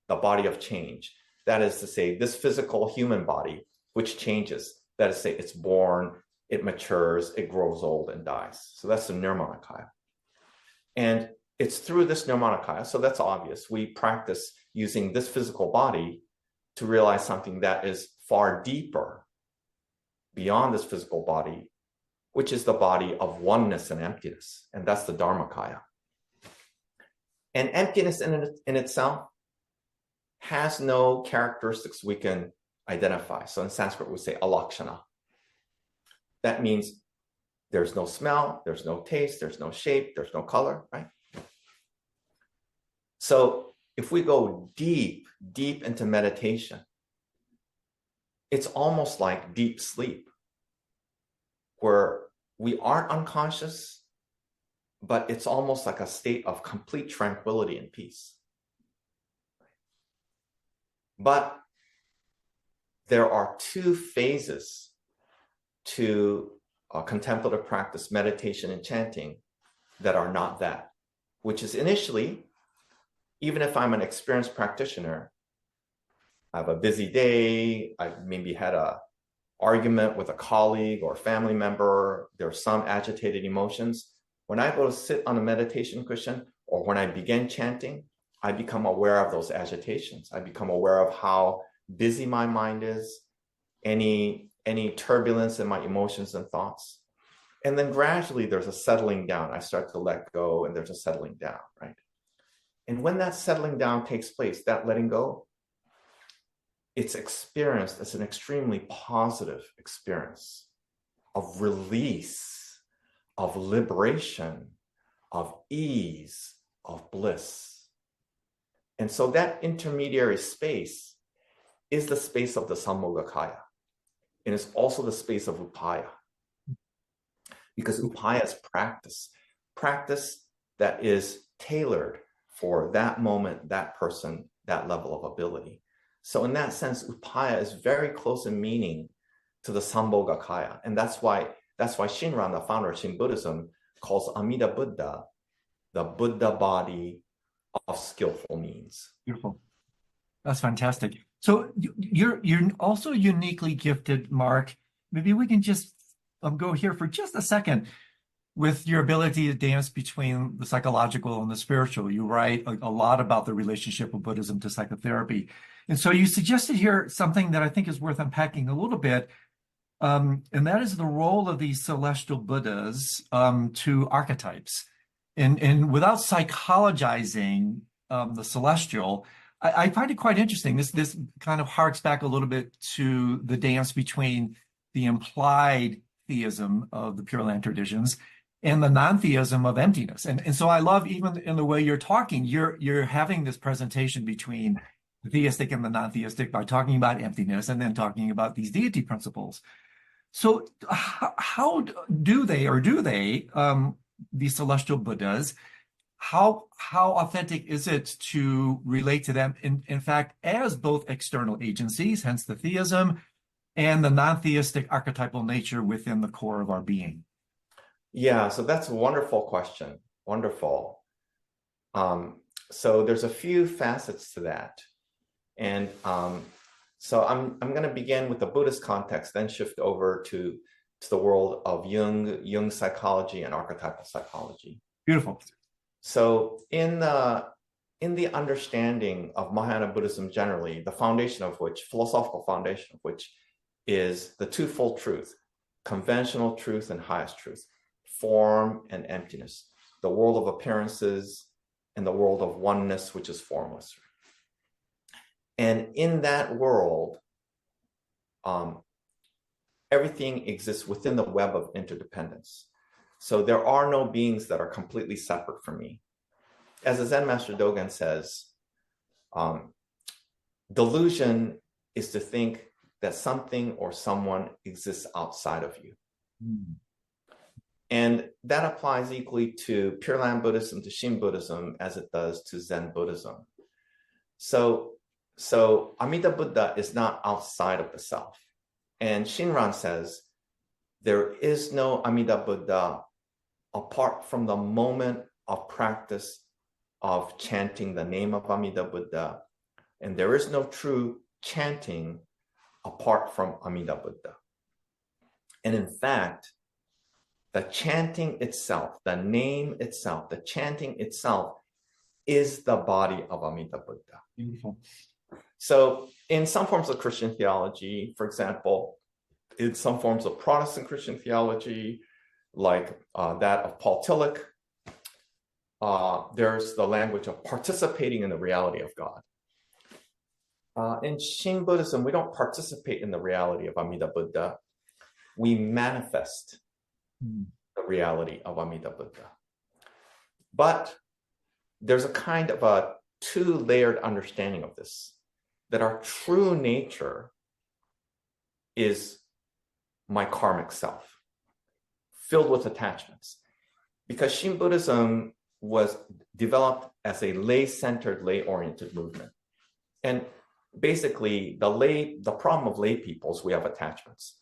the body of change. That is to say, this physical human body, which changes. That is to say, it's born, it matures, it grows old and dies. So that's the Nirmanakaya. And it's through this Nirmanakaya, so that's obvious. We practice using this physical body to realize something that is far deeper beyond this physical body, which is the body of oneness and emptiness. And that's the Dharmakaya. And emptiness in itself has no characteristics we can identify. So in Sanskrit, we say alakshana. That means there's no smell, there's no taste, there's no shape, there's no color, right? So if we go deep, deep into meditation, it's almost like deep sleep, where we aren't unconscious, but it's almost like a state of complete tranquility and peace. But there are two phases to contemplative practice, meditation, and chanting that are not that, which is initially, even if I'm an experienced practitioner, I have a busy day, I maybe had an argument with a colleague or family member, there's some agitated emotions. When I go to sit on a meditation cushion or when I begin chanting, I become aware of those agitations. I become aware of how busy my mind is, any turbulence in my emotions and thoughts. And then gradually there's a settling down. I start to let go and there's a settling down, right? And when that settling down takes place, that letting go, it's experienced as an extremely positive experience of release, of liberation, of ease, of bliss. And so that intermediary space is the space of the Sambhogakaya. And it's also the space of upaya. Because upaya is practice that is tailored for that moment, that person, that level of ability. So in that sense, upaya is very close in meaning to the Sambhogakaya. And that's why Shinran, the founder of Shin Buddhism, calls Amida Buddha the Buddha body of skillful means. Beautiful. That's fantastic. So you're also uniquely gifted, Mark. Maybe we can just go here for just a second with your ability to dance between the psychological and the spiritual. You write a lot about the relationship of Buddhism to psychotherapy. And so you suggested here something that I think is worth unpacking a little bit, and that is the role of these celestial Buddhas to archetypes. And without psychologizing the celestial, I find it quite interesting. This kind of harks back a little bit to the dance between the implied theism of the Pure Land traditions and the non-theism of emptiness. And so I love, even in the way you're talking, you're having this presentation between the theistic and the non-theistic by talking about emptiness and then talking about these deity principles. So how do they, these celestial Buddhas, how authentic is it to relate to them, in fact, as both external agencies, hence the theism, and the non-theistic archetypal nature within the core of our being? Yeah, so that's a wonderful question. Wonderful. So there's a few facets to that. And so I'm going to begin with the Buddhist context, then shift over to the world of Jung psychology and archetypal psychology. Beautiful. So in the understanding of Mahayana Buddhism generally, the foundation of which, philosophical foundation of which, is the twofold truth, conventional truth and highest truth, form and emptiness, the world of appearances and the world of oneness, which is formless. And in that world, everything exists within the web of interdependence. So there are no beings that are completely separate from me. As the Zen Master Dogen says, delusion is to think that something or someone exists outside of you. Mm. And that applies equally to Pure Land Buddhism, to Shin Buddhism, as it does to Zen Buddhism. So Amida Buddha is not outside of the self. And Shinran says, there is no Amida Buddha apart from the moment of practice of chanting the name of Amida Buddha. And there is no true chanting apart from Amida Buddha. And in fact, the chanting itself, the name itself, the chanting itself is the body of Amida Buddha. Beautiful. So in some forms of Christian theology, for example, in some forms of Protestant Christian theology, like that of Paul Tillich, there's the language of participating in the reality of God. In Shin Buddhism, we don't participate in the reality of Amida Buddha. We manifest the reality of Amida Buddha. But there's a kind of a two-layered understanding of this, that our true nature is my karmic self, filled with attachments. Because Shin Buddhism was developed as a lay-centered, lay-oriented movement. And basically, the problem of lay people is we have attachments.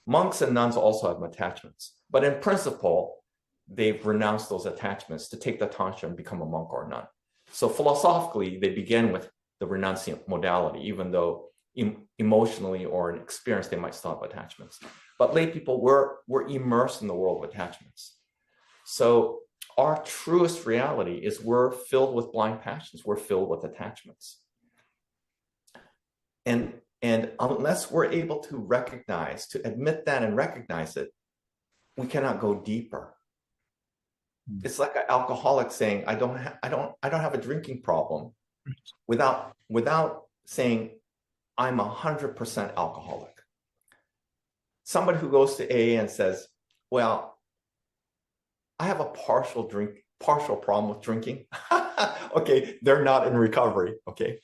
Monks and nuns also have attachments. But in principle, they've renounced those attachments to take the tantra and become a monk or a nun. So philosophically, they begin with the renunciant modality, even though emotionally or in experience, they might still have attachments. But lay people, we're immersed in the world of attachments. So our truest reality is we're filled with blind passions. We're filled with attachments. And unless we're able to recognize, to admit that and recognize it, we cannot go deeper. It's like an alcoholic saying, I don't have a drinking problem, without saying, I'm 100% alcoholic. Somebody who goes to AA and says, well, I have a partial problem with drinking. Okay, they're not in recovery, okay?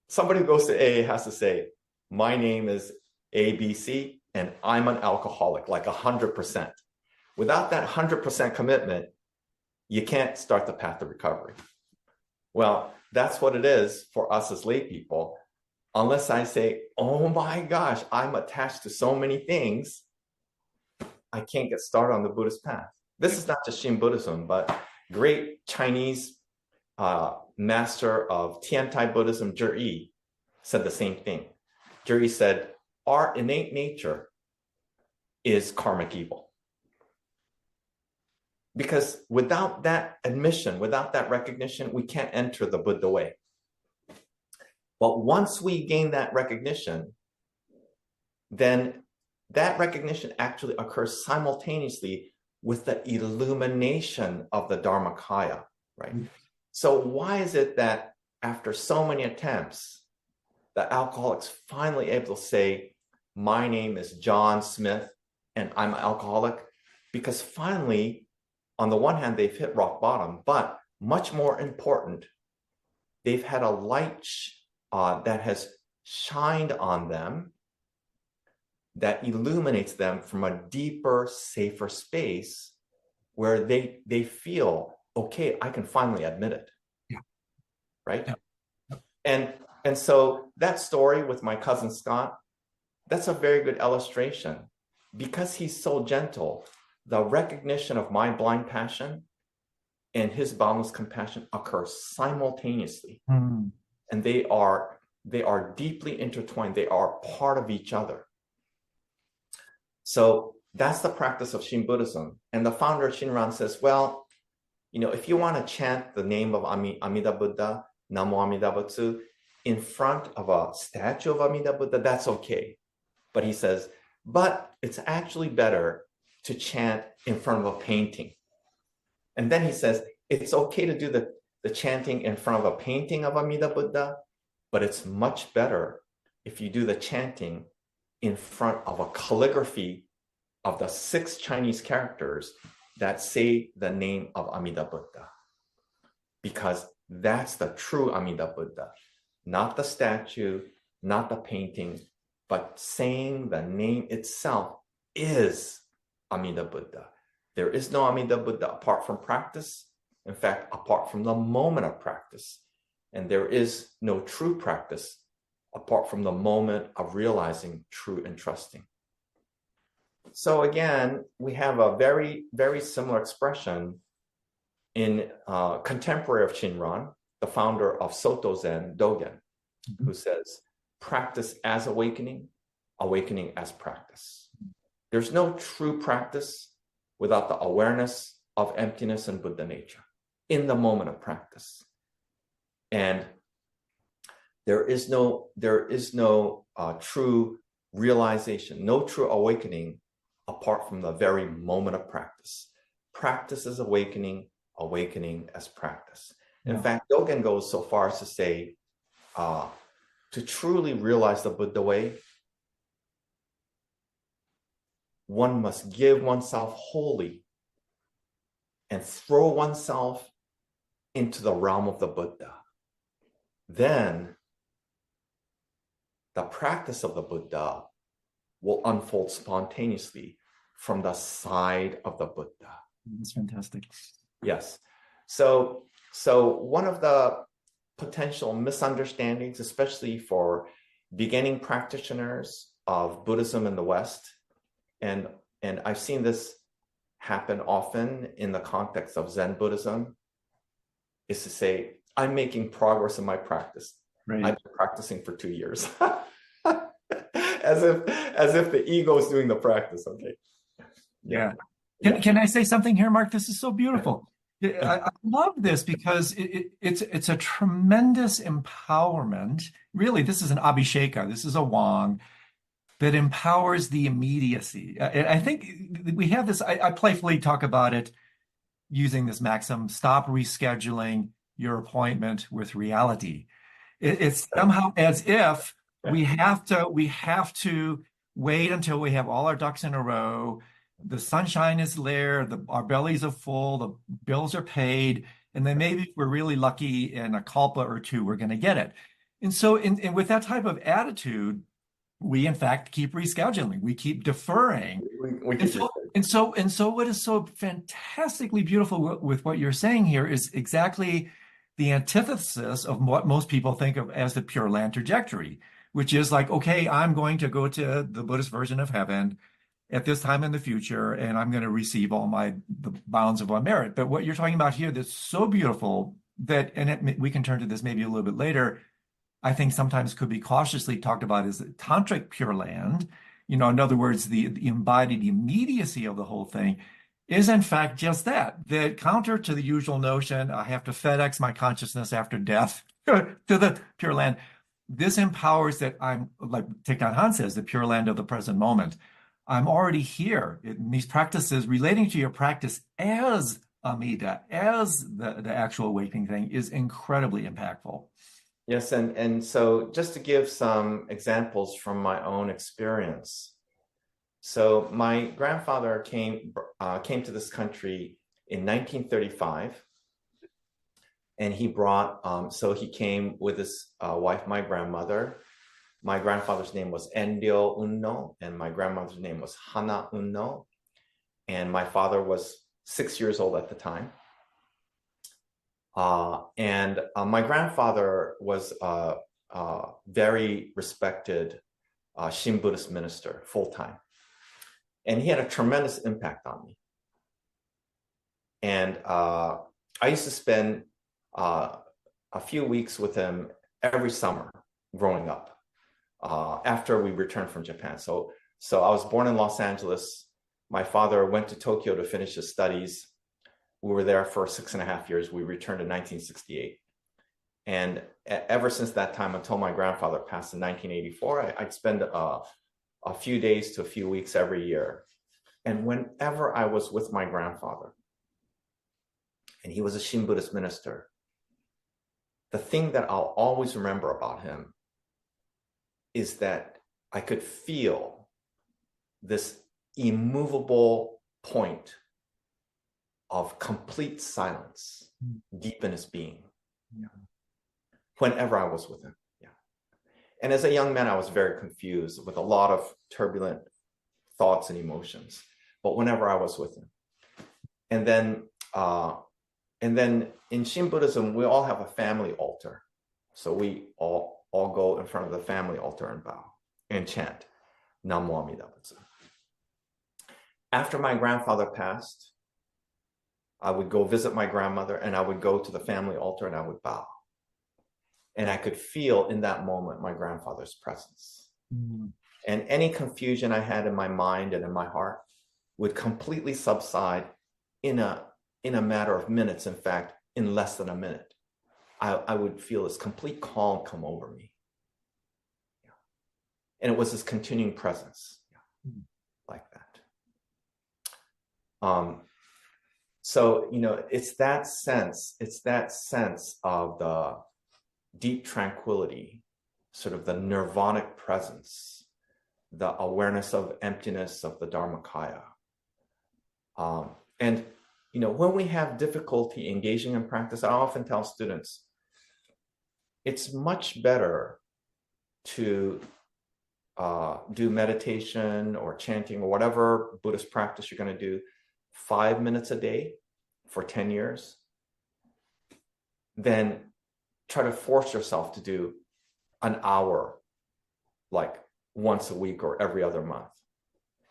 Somebody who goes to AA has to say, my name is ABC and I'm an alcoholic, like 100%. Without that 100% commitment, you can't start the path to recovery. Well, that's what it is for us as lay people. Unless I say, oh my gosh, I'm attached to so many things, I can't get started on the Buddhist path. This is not just Shin Buddhism, but great Chinese master of Tiantai Buddhism, Zhi said the same thing. Zhi said, our innate nature is karmic evil. Because without that admission, without that recognition, we can't enter the Buddha way. But once we gain that recognition, then that recognition actually occurs simultaneously with the illumination of the Dharmakaya, right? So why is it that after so many attempts, the alcoholic's finally able to say, my name is John Smith and I'm an alcoholic? Because finally, on the one hand, they've hit rock bottom, but much more important, they've had a light that has shined on them that illuminates them from a deeper, safer space where they feel, okay, I can finally admit it. Yeah. Right? Yeah. And so that story with my cousin Scott, that's a very good illustration. Because he's so gentle, the recognition of my blind passion and his boundless compassion occur simultaneously. Mm. And they are deeply intertwined. They are part of each other. So that's the practice of Shin Buddhism. And the founder Shinran says, well, if you want to chant the name of Amida Buddha, Namo Amida Butsu, in front of a statue of Amida Buddha, that's okay. But he says, but it's actually better to chant in front of a painting. And then he says, it's okay to do the chanting in front of a painting of Amida Buddha, but it's much better if you do the chanting in front of a calligraphy of the 6 Chinese characters that say the name of Amida Buddha. Because that's the true Amida Buddha, not the statue, not the painting, but saying the name itself is Amida Buddha. There is no Amida Buddha apart from practice. In fact, apart from the moment of practice. And there is no true practice apart from the moment of realizing true entrusting. So again, we have a very, very similar expression in contemporary of Shinran, the founder of Soto Zen, Dogen, who says, practice as awakening, awakening as practice. There's no true practice without the awareness of emptiness and Buddha nature in the moment of practice. And there is no true realization, no true awakening apart from the very moment of practice. Practice is awakening, awakening as practice. In fact, Dogen goes so far as to say, to truly realize the Buddha way, one must give oneself wholly and throw oneself into the realm of the Buddha, then the practice of the Buddha will unfold spontaneously from the side of the Buddha. That's fantastic. Yes. So one of the potential misunderstandings, especially for beginning practitioners of Buddhism in the West, and I've seen this happen often in the context of Zen Buddhism, is to say, I'm making progress in my practice. Right. I've been practicing for 2 years. as if the ego is doing the practice. Okay. Yeah. Can I say something here, Mark? This is so beautiful. I love this because it's a tremendous empowerment. Really, this is an abhisheka. This is a wang that empowers the immediacy. I think we have this, I playfully talk about it using this maxim, stop rescheduling your appointment with reality. It's somehow as if we have to wait until we have all our ducks in a row. The sunshine is there, our bellies are full, the bills are paid, and then maybe if we're really lucky in a kalpa or two, we're going to get it. And so and with that type of attitude, we in fact keep rescheduling, we keep deferring. And so what is so fantastically beautiful with what you're saying here is exactly the antithesis of what most people think of as the Pure Land trajectory, which is like, okay, I'm going to go to the Buddhist version of heaven at this time in the future, and I'm going to receive all the bounds of my merit. But what you're talking about here that's so beautiful that, and we can turn to this maybe a little bit later, I think sometimes could be cautiously talked about as the tantric Pure Land. In other words, the embodied immediacy of the whole thing is in fact just that counter to the usual notion, I have to FedEx my consciousness after death to the Pure Land. This empowers that I'm, like Thich Nhat Hanh says, the Pure Land of the present moment. I'm already here. These practices relating to your practice as Amida, as the actual awakening thing is incredibly impactful. Yes, and so just to give some examples from my own experience. So my grandfather came to this country in 1935, and he brought, so he came with his wife, my grandmother. My grandfather's name was Unno, and my grandmother's name was Hana Unno. And my father was 6 years old at the time. And my grandfather was a very respected Shin Buddhist minister, full-time. And he had a tremendous impact on me. And I used to spend a few weeks with him every summer growing up. After we returned from Japan. So I was born in Los Angeles. My father went to Tokyo to finish his studies. We were there for 6.5 years. We returned in 1968. And ever since that time, until my grandfather passed in 1984, I'd spend a few days to a few weeks every year. And whenever I was with my grandfather, and he was a Shin Buddhist minister, the thing that I'll always remember about him is that I could feel this immovable point of complete silence deep in his being whenever I was with him. Yeah. And as a young man, I was very confused with a lot of turbulent thoughts and emotions, but whenever I was with him. And then in Shin Buddhism, we all have a family altar. So we all go in front of the family altar and bow and chant Namo Amida Buddha. After my grandfather passed, I would go visit my grandmother, and I would go to the family altar and I would bow. And I could feel in that moment my grandfather's presence. And any confusion I had in my mind and in my heart would completely subside in a matter of minutes. In fact, in less than a minute. I would feel this complete calm come over me. Yeah. And it was this continuing presence, like that. So, it's that sense of the deep tranquility, sort of the nirvanic presence, the awareness of emptiness of the Dharmakaya. And when we have difficulty engaging in practice, I often tell students, it's much better to do meditation or chanting or whatever Buddhist practice you're going to do 5 minutes a day for 10 years than try to force yourself to do an hour like once a week or every other month,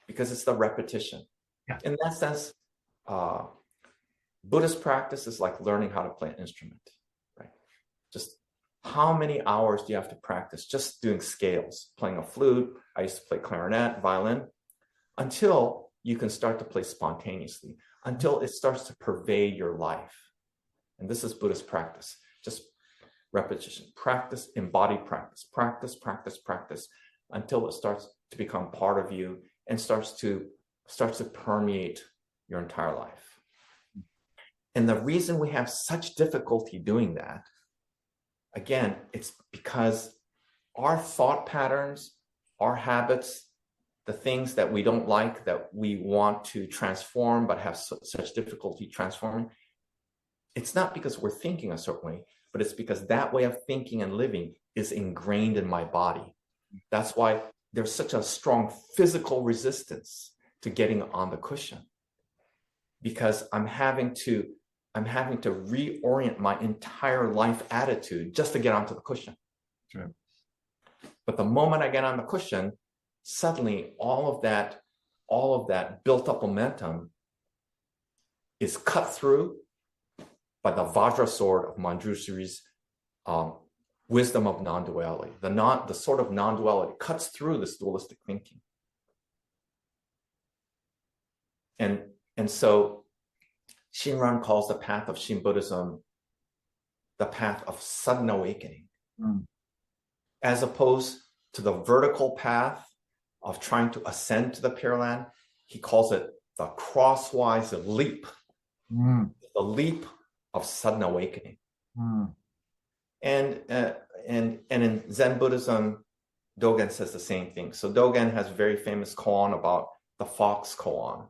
because it's the repetition. Yeah. In that sense, Buddhist practice is like learning how to play an instrument, right? Just how many hours do you have to practice just doing scales, playing a flute? I used to play clarinet, violin, until you can start to play spontaneously, until it starts to pervade your life. And this is Buddhist practice, just repetition, practice, embodied practice, practice, until it starts to become part of you and starts to permeate your entire life. And the reason we have such difficulty doing that, again, it's because our thought patterns, our habits, the things that we don't like, that we want to transform but have such difficulty transforming, it's not because we're thinking a certain way, but it's because that way of thinking and living is ingrained in my body. That's why there's such a strong physical resistance to getting on the cushion, because I'm having to reorient my entire life attitude just to get onto the cushion. Sure. But the moment I get on the cushion, suddenly all of that built up momentum is cut through by the Vajra sword of Manjushri's wisdom of non-duality. The sword of non-duality cuts through this dualistic thinking. And so Shinran calls the path of Shin Buddhism the path of sudden awakening, as opposed to the vertical path of trying to ascend to the Pure Land. He calls it the crosswise leap, the leap of sudden awakening. And in Zen Buddhism, Dogen says the same thing. So Dogen has a very famous koan about the fox koan.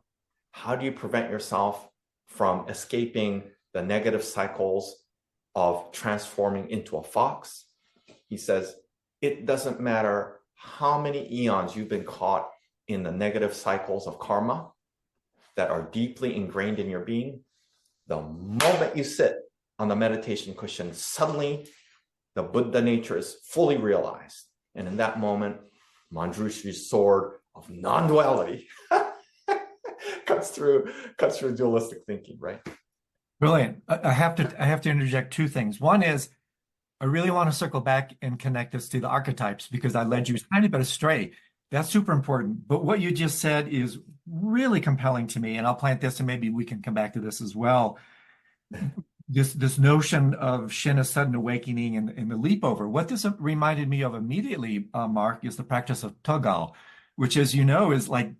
How do you prevent yourself from escaping the negative cycles of transforming into a fox? He says, it doesn't matter how many eons you've been caught in the negative cycles of karma that are deeply ingrained in your being. The moment you sit on the meditation cushion, suddenly the Buddha nature is fully realized. And in that moment, Manjushri's sword of non-duality cuts through dualistic thinking, right? Brilliant. I have to interject two things. One is, I really want to circle back and connect this to the archetypes, because I led you a tiny bit astray. That's super important. But what you just said is really compelling to me, and I'll plant this and maybe we can come back to this as well. This notion of Shin as sudden awakening and the leap over. What this reminded me of immediately, Mark, is the practice of Togal, which, as you know, is like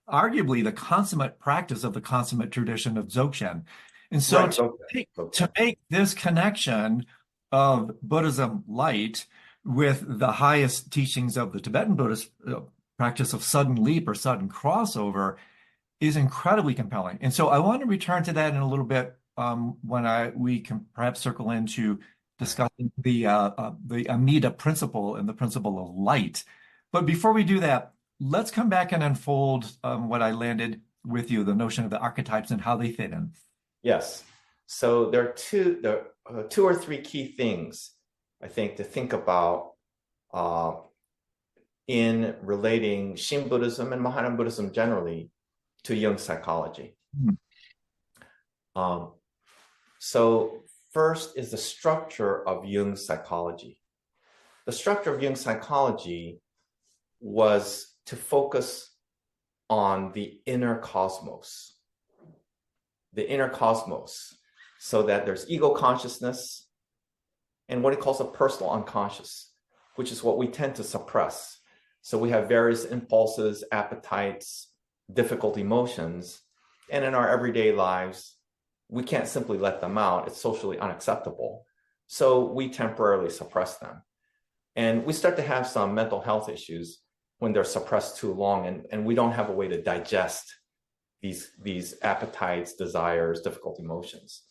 arguably the consummate practice of the consummate tradition of Dzogchen. And so Right, to make this connection of Buddhism Lite with the highest teachings of the Tibetan Buddhist practice of sudden leap or sudden crossover is incredibly compelling. And so I want to return to that in a little bit when we can perhaps circle into discussing the Amida principle and the principle of light. But before we do that, let's come back and unfold what I landed with you, the notion of the archetypes and how they fit in. Yes. So there are two or three key things, I think, to think about in relating Shin Buddhism and Mahayana Buddhism generally to Jung psychology. So first is the structure of Jung's psychology. The structure of Jung's psychology was to focus on the inner cosmos. The inner cosmos, so that there's ego consciousness and what he calls a personal unconscious, which is what we tend to suppress. So we have various impulses, appetites, difficult emotions, and in our everyday lives, we can't simply let them out. It's socially unacceptable. So we temporarily suppress them. And we start to have some mental health issues when they're suppressed too long, and we don't have a way to digest these appetites, desires, difficult emotions.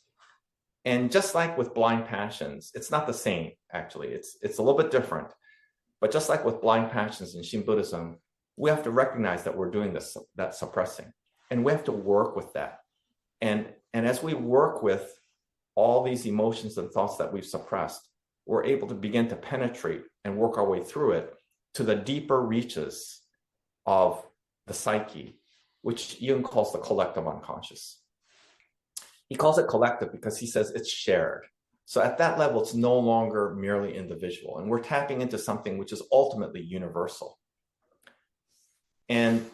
And just like with blind passions, it's not the same, actually. It's a little bit different. But just like with blind passions in Shin Buddhism, we have to recognize that we're doing this, that suppressing. And we have to work with that. And as we work with all these emotions and thoughts that we've suppressed, we're able to begin to penetrate and work our way through it to the deeper reaches of the psyche, which Jung calls the collective unconscious. He calls it collective because he says it's shared. So at that level, it's no longer merely individual, and we're tapping into something which is ultimately universal. And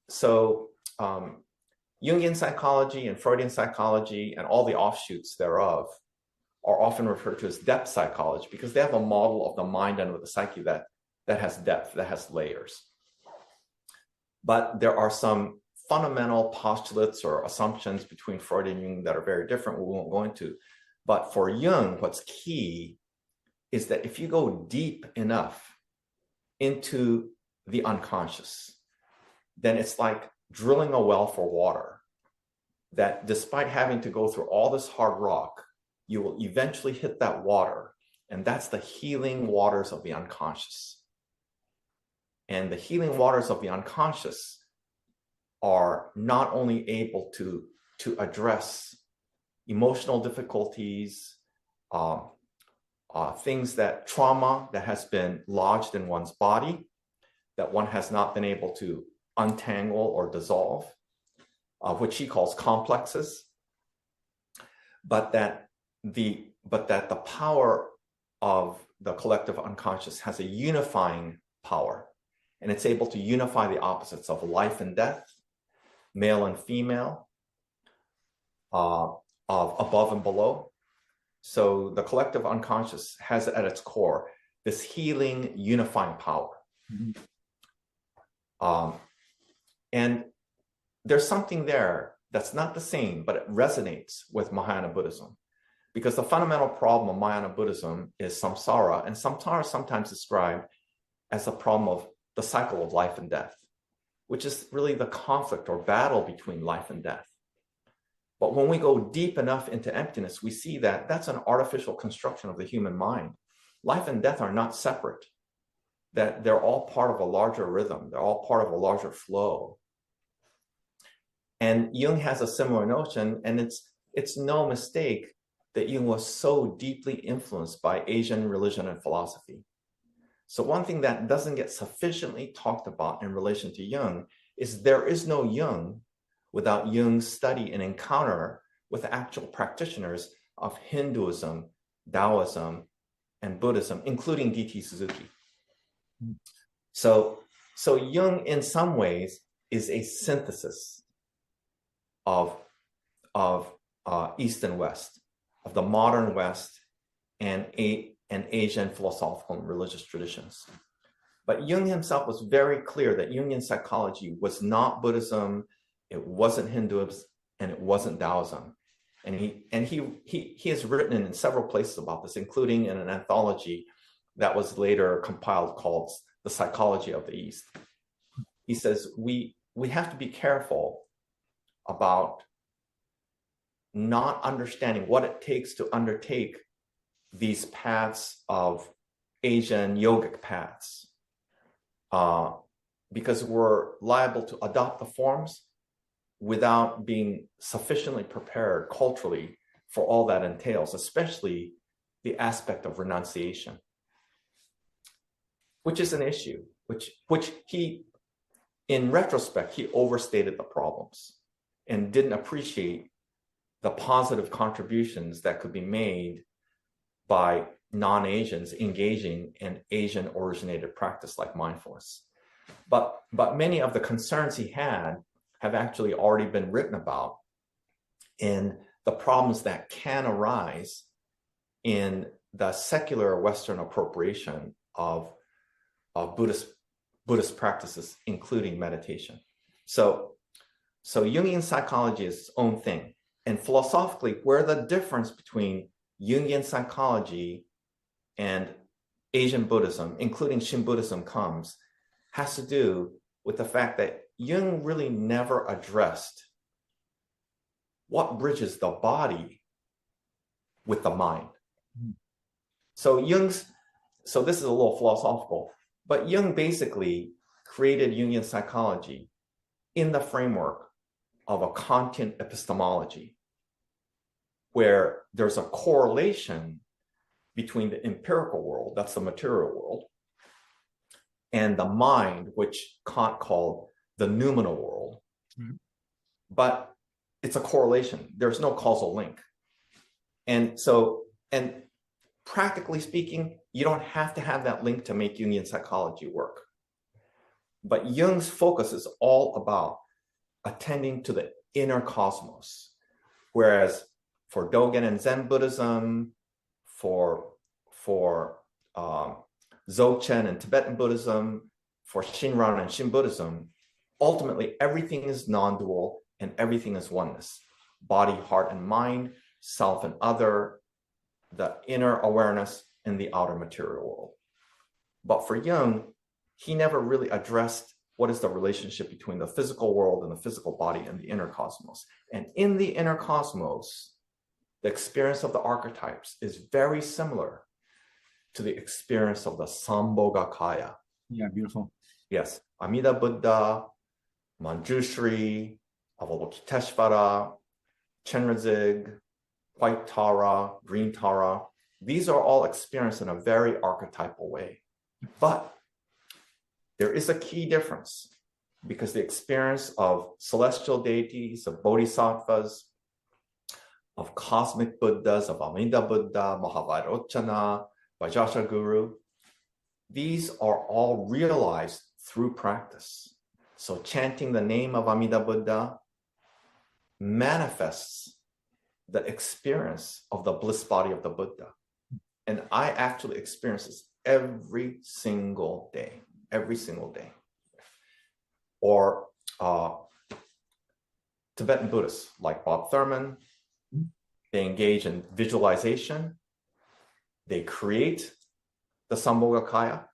so Jungian psychology and Freudian psychology and all the offshoots thereof are often referred to as depth psychology because they have a model of the mind and of the psyche that has depth, that has layers. But there are some fundamental postulates or assumptions between Freud and Jung that are very different, we won't go into. But for Jung, what's key is that if you go deep enough into the unconscious, then it's like drilling a well for water, that despite having to go through all this hard rock, you will eventually hit that water. And that's the healing waters of the unconscious. And the healing waters of the unconscious are not only able to address emotional difficulties, things that trauma that has been lodged in one's body, that one has not been able to untangle or dissolve, which he calls complexes, but that the power of the collective unconscious has a unifying power, and it's able to unify the opposites of life and death, male and female, of above and below. So the collective unconscious has at its core this healing, unifying power. Mm-hmm. And there's something there that's not the same, but it resonates with Mahayana Buddhism. Because the fundamental problem of Mahayana Buddhism is samsara, and samsara is sometimes described as the problem of the cycle of life and death, which is really the conflict or battle between life and death. But when we go deep enough into emptiness, we see that that's an artificial construction of the human mind. Life and death are not separate, that they're all part of a larger rhythm. They're all part of a larger flow. And Jung has a similar notion, and it's no mistake that Jung was so deeply influenced by Asian religion and philosophy. So one thing that doesn't get sufficiently talked about in relation to Jung is there is no Jung without Jung's study and encounter with actual practitioners of Hinduism, Taoism, and Buddhism, including D.T. Suzuki. So Jung, in some ways, is a synthesis of East and West, of the modern West and Asian philosophical and religious traditions. But Jung himself was very clear that Jungian psychology was not Buddhism, it wasn't Hinduism, and it wasn't Taoism. And he has written in several places about this, including in an anthology that was later compiled called The Psychology of the East. He says, we have to be careful about not understanding what it takes to undertake these paths of Asian yogic paths, because we're liable to adopt the forms without being sufficiently prepared culturally for all that entails, especially the aspect of renunciation, which is an issue, which he, in retrospect, he overstated the problems and didn't appreciate the positive contributions that could be made by non-Asians engaging in Asian-originated practice like mindfulness. But many of the concerns he had have actually already been written about in the problems that can arise in the secular Western appropriation of Buddhist practices, including meditation. So Jungian psychology is its own thing. And philosophically, where the difference between Jungian psychology and Asian Buddhism, including Shin Buddhism, comes, has to do with the fact that Jung really never addressed what bridges the body with the mind. So this is a little philosophical, but Jung basically created Jungian psychology in the framework of a Kantian epistemology, where there's a correlation between the empirical world, that's the material world, and the mind, which Kant called the noumenal world. But it's a correlation. There's no causal link. And practically speaking, you don't have to have that link to make Jungian psychology work. But Jung's focus is all about attending to the inner cosmos. Whereas for Dogen and Zen Buddhism, for Dzogchen and Tibetan Buddhism, for Shinran and Shin Buddhism, ultimately everything is non-dual and everything is oneness. Body, heart, and mind, self and other, the inner awareness and the outer material world. But for Jung, he never really addressed what is the relationship between the physical world and the physical body and the inner cosmos. And in the inner cosmos, the experience of the archetypes is very similar to the experience of the Sambhogakaya. Yeah, beautiful. Yes, Amida Buddha, Manjushri, Avalokiteshvara, Chenrezig, White Tara, Green Tara. These are all experienced in a very archetypal way. But there is a key difference, because the experience of celestial deities, of bodhisattvas, of cosmic Buddhas, of Amida Buddha, Mahavairochana, Vajrayana, these are all realized through practice. So chanting the name of Amida Buddha manifests the experience of the bliss body of the Buddha. And I actually experience this every single day. Or Tibetan Buddhists like Bob Thurman, they engage in visualization. They create the Sambhogakaya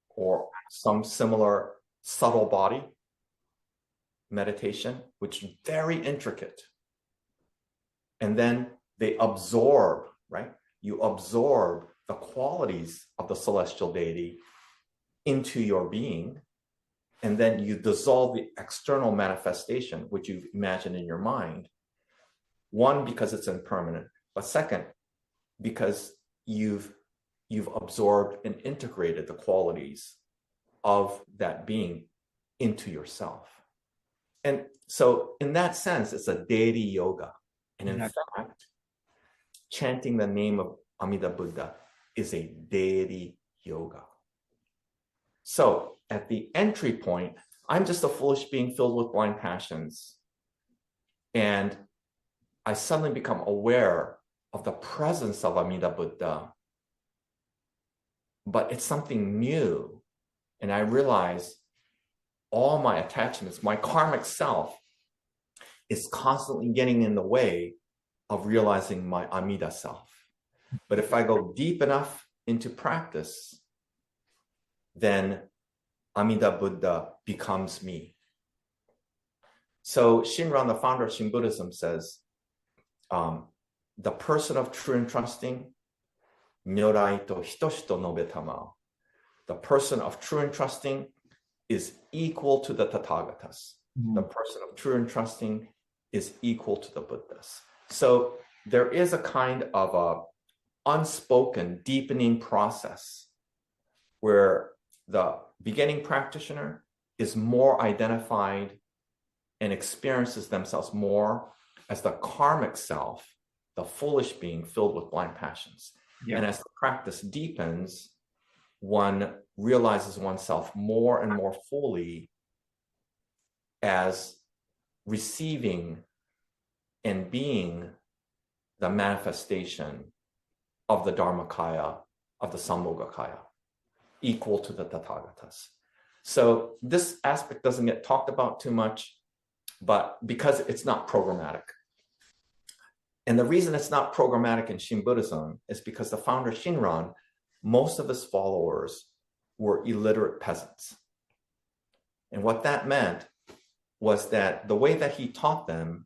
or some similar subtle body meditation, which is very intricate. And then they absorb, right? You absorb the qualities of the celestial deity into your being, and then you dissolve the external manifestation, which you've imagined in your mind. One, because it's impermanent, but second, because you've absorbed and integrated the qualities of that being into yourself. And so in that sense, it's a deity yoga. And in fact, chanting the name of Amida Buddha is a deity yoga. So at the entry point, I'm just a foolish being filled with blind passions. And I suddenly become aware of the presence of Amida Buddha. But it's something new. And I realize all my attachments, my karmic self, is constantly getting in the way of realizing my Amida self. But if I go deep enough into practice, then Amida Buddha becomes me. So Shinran, the founder of Shin Buddhism, says, the person of true entrusting, nyorai to hitoshi to nobetama. The person of true entrusting is equal to the Tathagatas. The person of true entrusting is equal to the Buddhas. So there is a kind of a unspoken deepening process where the beginning practitioner is more identified and experiences themselves more as the karmic self, the foolish being filled with blind passions. Yeah. And as the practice deepens, one realizes oneself more and more fully as receiving and being the manifestation of the Dharmakaya, of the Sambhogakaya, equal to the Tathagatas. So this aspect doesn't get talked about too much, but because it's not programmatic. And the reason it's not programmatic in Shin Buddhism is because the founder Shinran, most of his followers were illiterate peasants. And what that meant was that the way that he taught them,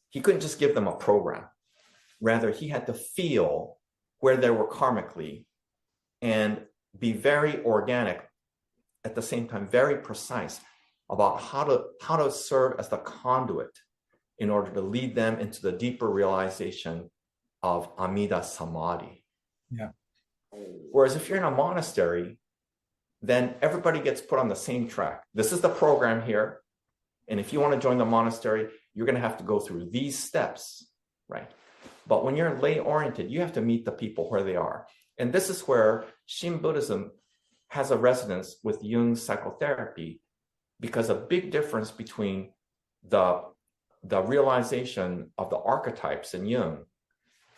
he couldn't just give them a program. Rather, he had to feel where they were karmically and be very organic, at the same time, very precise about how to serve as the conduit in order to lead them into the deeper realization of Amida Samadhi. Yeah. Whereas if you're in a monastery, then everybody gets put on the same track. This is the program here. And if you want to join the monastery, you're going to have to go through these steps, right? But when you're lay oriented, you have to meet the people where they are. And this is where Shin Buddhism has a resonance with Jung's psychotherapy, because a big difference between the realization of the archetypes in Jung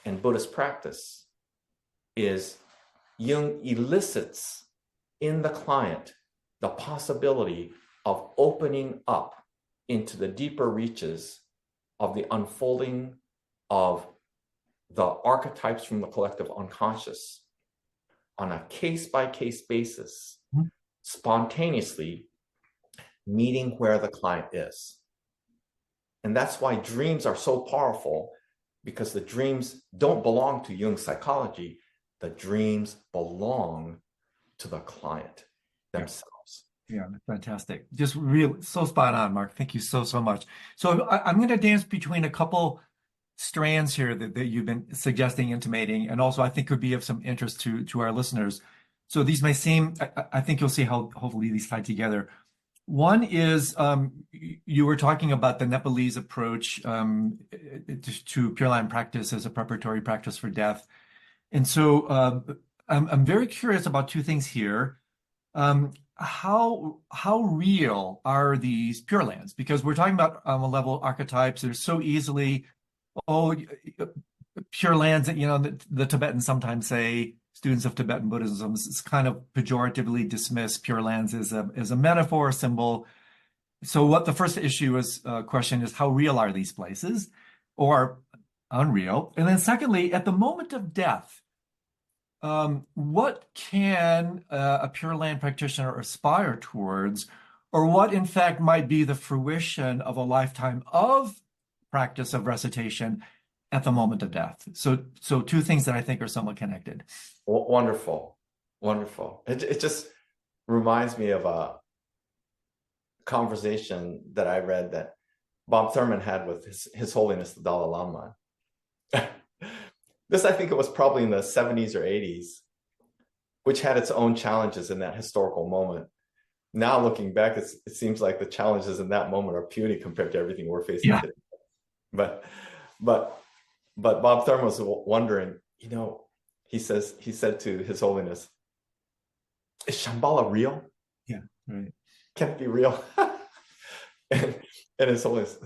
and Buddhist practice is Jung elicits in the client the possibility of opening up into the deeper reaches of the unfolding of the archetypes from the collective unconscious on a case-by-case basis, spontaneously meeting where the client is. And that's why dreams are so powerful, because the dreams don't belong to Jung's psychology. The dreams belong to the client themselves. Yeah, fantastic. Just real, so spot on, Mark. Thank you so much. So I'm going to dance between a couple strands here that you've been suggesting, intimating, and also I think could be of some interest to our listeners. So these may seem, I think you'll see how hopefully these tie together. One is you were talking about the Nepalese approach to Pure Land practice as a preparatory practice for death. And so I'm very curious about two things here. How real are these Pure Lands? Because we're talking about on a level archetypes. They're so easily, Pure Lands. The Tibetans sometimes say, students of Tibetan Buddhism is kind of pejoratively dismiss Pure Lands as a metaphor, a symbol. So what the first issue is question is, how real are these places, or unreal? And then secondly, at the moment of death, what can a Pure Land practitioner aspire towards, or what in fact might be the fruition of a lifetime of practice of recitation at the moment of death? So two things that I think are somewhat connected. Wonderful. It just reminds me of a conversation that I read that Bob Thurman had with His Holiness the Dalai Lama. This, I think it was probably in the 70s or 80s, which had its own challenges in that historical moment. Now looking back, it seems like the challenges in that moment are puny compared to everything we're facing today. But Bob Thurman was wondering, he said to His Holiness, is Shambhala real? Yeah, right. Can it be real? and His Holiness,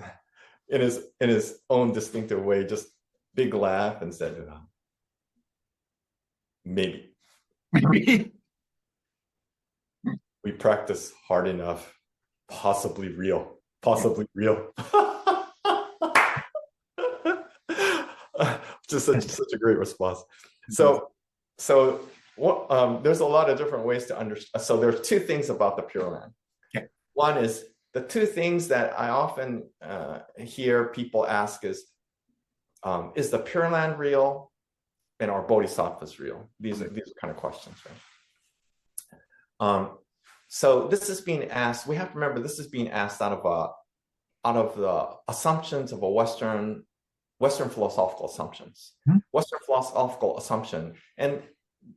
in his own distinctive way, just big laugh and said, maybe. We practice hard enough, possibly real. Just such a great response. So there's a lot of different ways to understand. So there's two things about the Pure Land. Okay. One is the two things that I often hear people ask is the Pure Land real, and are bodhisattvas real? These are kind of questions, right? So this is being asked. We have to remember this is being asked out of the assumptions of a Western philosophical assumptions. Western philosophical assumption, and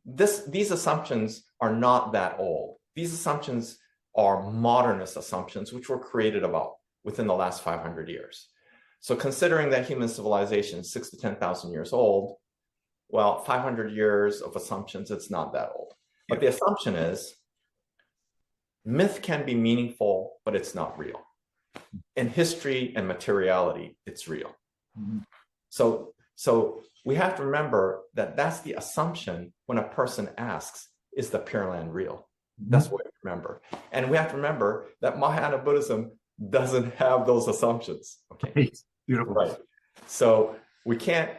these assumptions are not that old. These assumptions are modernist assumptions, which were created about within the last 500 years. So considering that human civilization is 6,000 to 10,000 years old, well, 500 years of assumptions, it's not that old. But the assumption is myth can be meaningful, but it's not real. In history and materiality, it's real. Mm-hmm. So we have to remember that that's the assumption when a person asks, is the Pure Land real? Mm-hmm. That's what we remember. And we have to remember that Mahayana Buddhism doesn't have those assumptions. Okay. Beautiful. Right. So we can't,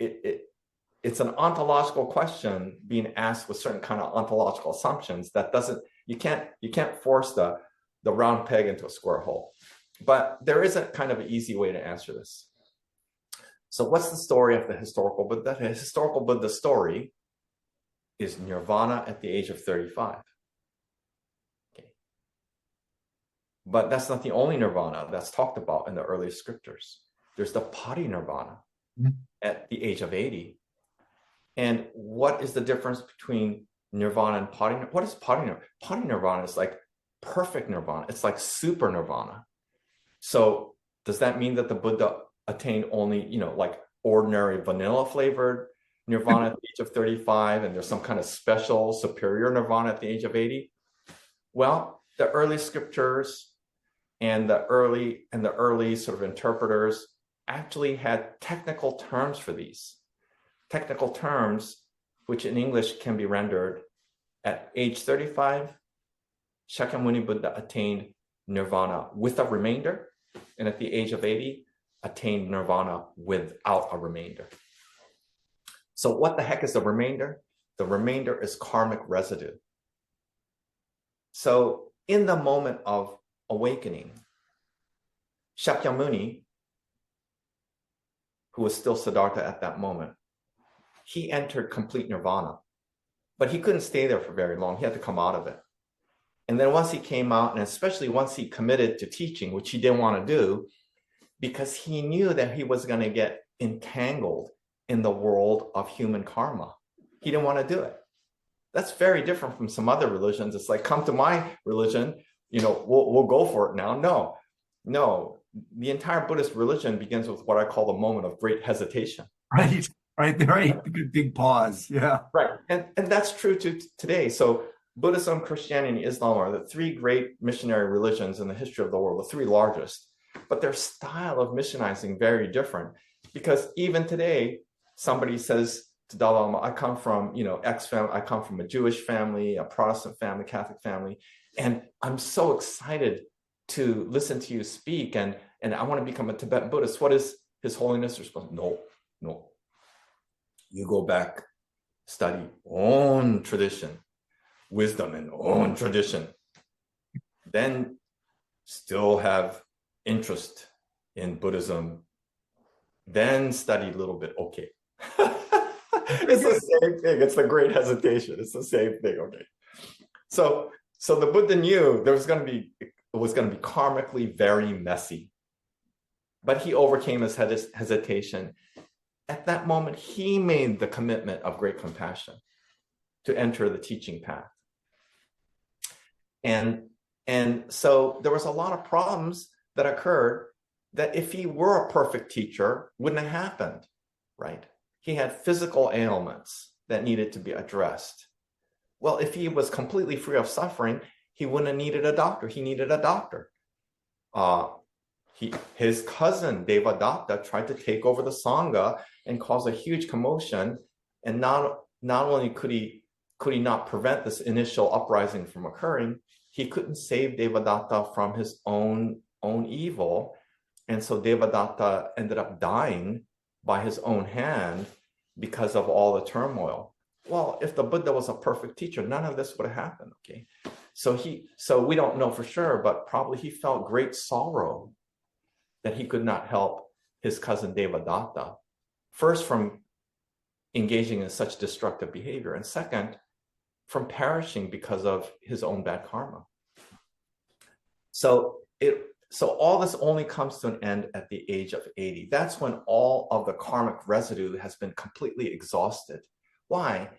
it's an ontological question being asked with certain kind of ontological assumptions that You can't force the round peg into a square hole. But there is a kind of an easy way to answer this. So what's the story of the historical Buddha? The historical Buddha story is nirvana at the age of 35. Okay. But that's not the only nirvana that's talked about in the early scriptures. There's the parinirvana at the age of 80. And what is the difference between nirvana and parinirvana? What is parinirvana? Parinirvana is like perfect nirvana. It's like super nirvana. So does that mean that the Buddha attained only, like ordinary vanilla flavored nirvana at the age of 35, and there's some kind of special superior nirvana at the age of 80? Well, the early scriptures and the early sort of interpreters actually had technical terms for these. Technical terms, which in English can be rendered at age 35, Shakyamuni Buddha attained nirvana with a remainder, and at the age of 80, attained nirvana without a remainder. So what the heck is the remainder? The remainder is karmic residue. So in the moment of awakening, Shakyamuni, who was still Siddhartha at that moment, he entered complete nirvana, but he couldn't stay there for very long. He had to come out of it. And then once he came out, and especially once he committed to teaching, which he didn't want to do, because he knew that he was going to get entangled in the world of human karma. He didn't want to do it. That's very different from some other religions. It's like, come to my religion, we'll go for it now. No. The entire Buddhist religion begins with what I call the moment of great hesitation. Right. Good big pause. Yeah. Right. And that's true to today. So Buddhism, Christianity, and Islam are the three great missionary religions in the history of the world, the three largest. But their style of missionizing very different, because even today, somebody says to Dalai Lama, I come from, X family, I come from a Jewish family, a Protestant family, Catholic family, and I'm so excited to listen to you speak, and I want to become a Tibetan Buddhist. What is His Holiness response? No. You go back, study own tradition, wisdom and own tradition, then still have interest in Buddhism, then study a little bit. Okay. It's the same thing. It's the great hesitation. It's the same thing. Okay. So the Buddha knew it was going to be karmically very messy, but he overcame his hesitation. At that moment, he made the commitment of great compassion to enter the teaching path. And so there was a lot of problems that occurred that if he were a perfect teacher, wouldn't have happened, right? He had physical ailments that needed to be addressed. Well, if he was completely free of suffering, he wouldn't have needed a doctor. He needed a doctor. His cousin Devadatta tried to take over the Sangha and cause a huge commotion. And not only could he not prevent this initial uprising from occurring, he couldn't save Devadatta from his own evil. And so Devadatta ended up dying by his own hand because of all the turmoil. Well, if the Buddha was a perfect teacher, none of this would have happened. Okay. So we don't know for sure, but probably he felt great sorrow that he could not help his cousin Devadatta, first from engaging in such destructive behavior, and second, from perishing because of his own bad karma. So all this only comes to an end at the age of 80. That's when all of the karmic residue has been completely exhausted. Why?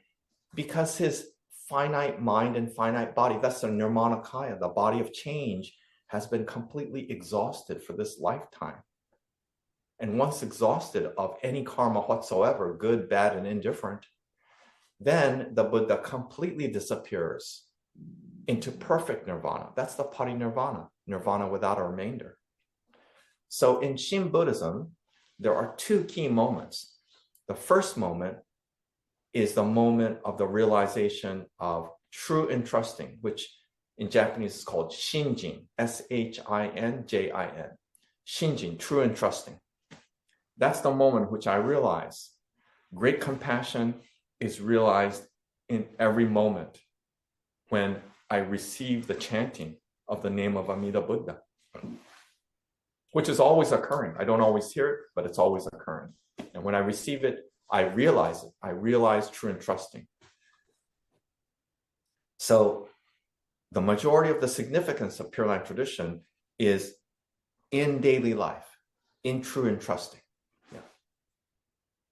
Because his finite mind and finite body, that's the nirmanakaya, the body of change, has been completely exhausted for this lifetime. And once exhausted of any karma whatsoever, good, bad, and indifferent, then the Buddha completely disappears into perfect nirvana. That's the parinirvana, nirvana without a remainder. So in Shin Buddhism, there are two key moments. The first moment is the moment of the realization of true entrusting, which in Japanese is called shinjin, S-H-I-N-J-I-N. Shinjin, true entrusting. That's the moment in which I realize great compassion is realized in every moment when I receive the chanting of the name of Amida Buddha, which is always occurring. I don't always hear it, but it's always occurring. And when I receive it, I realize it. I realize true entrusting. So the majority of the significance of Pure Land tradition is in daily life, in true entrusting. Yeah.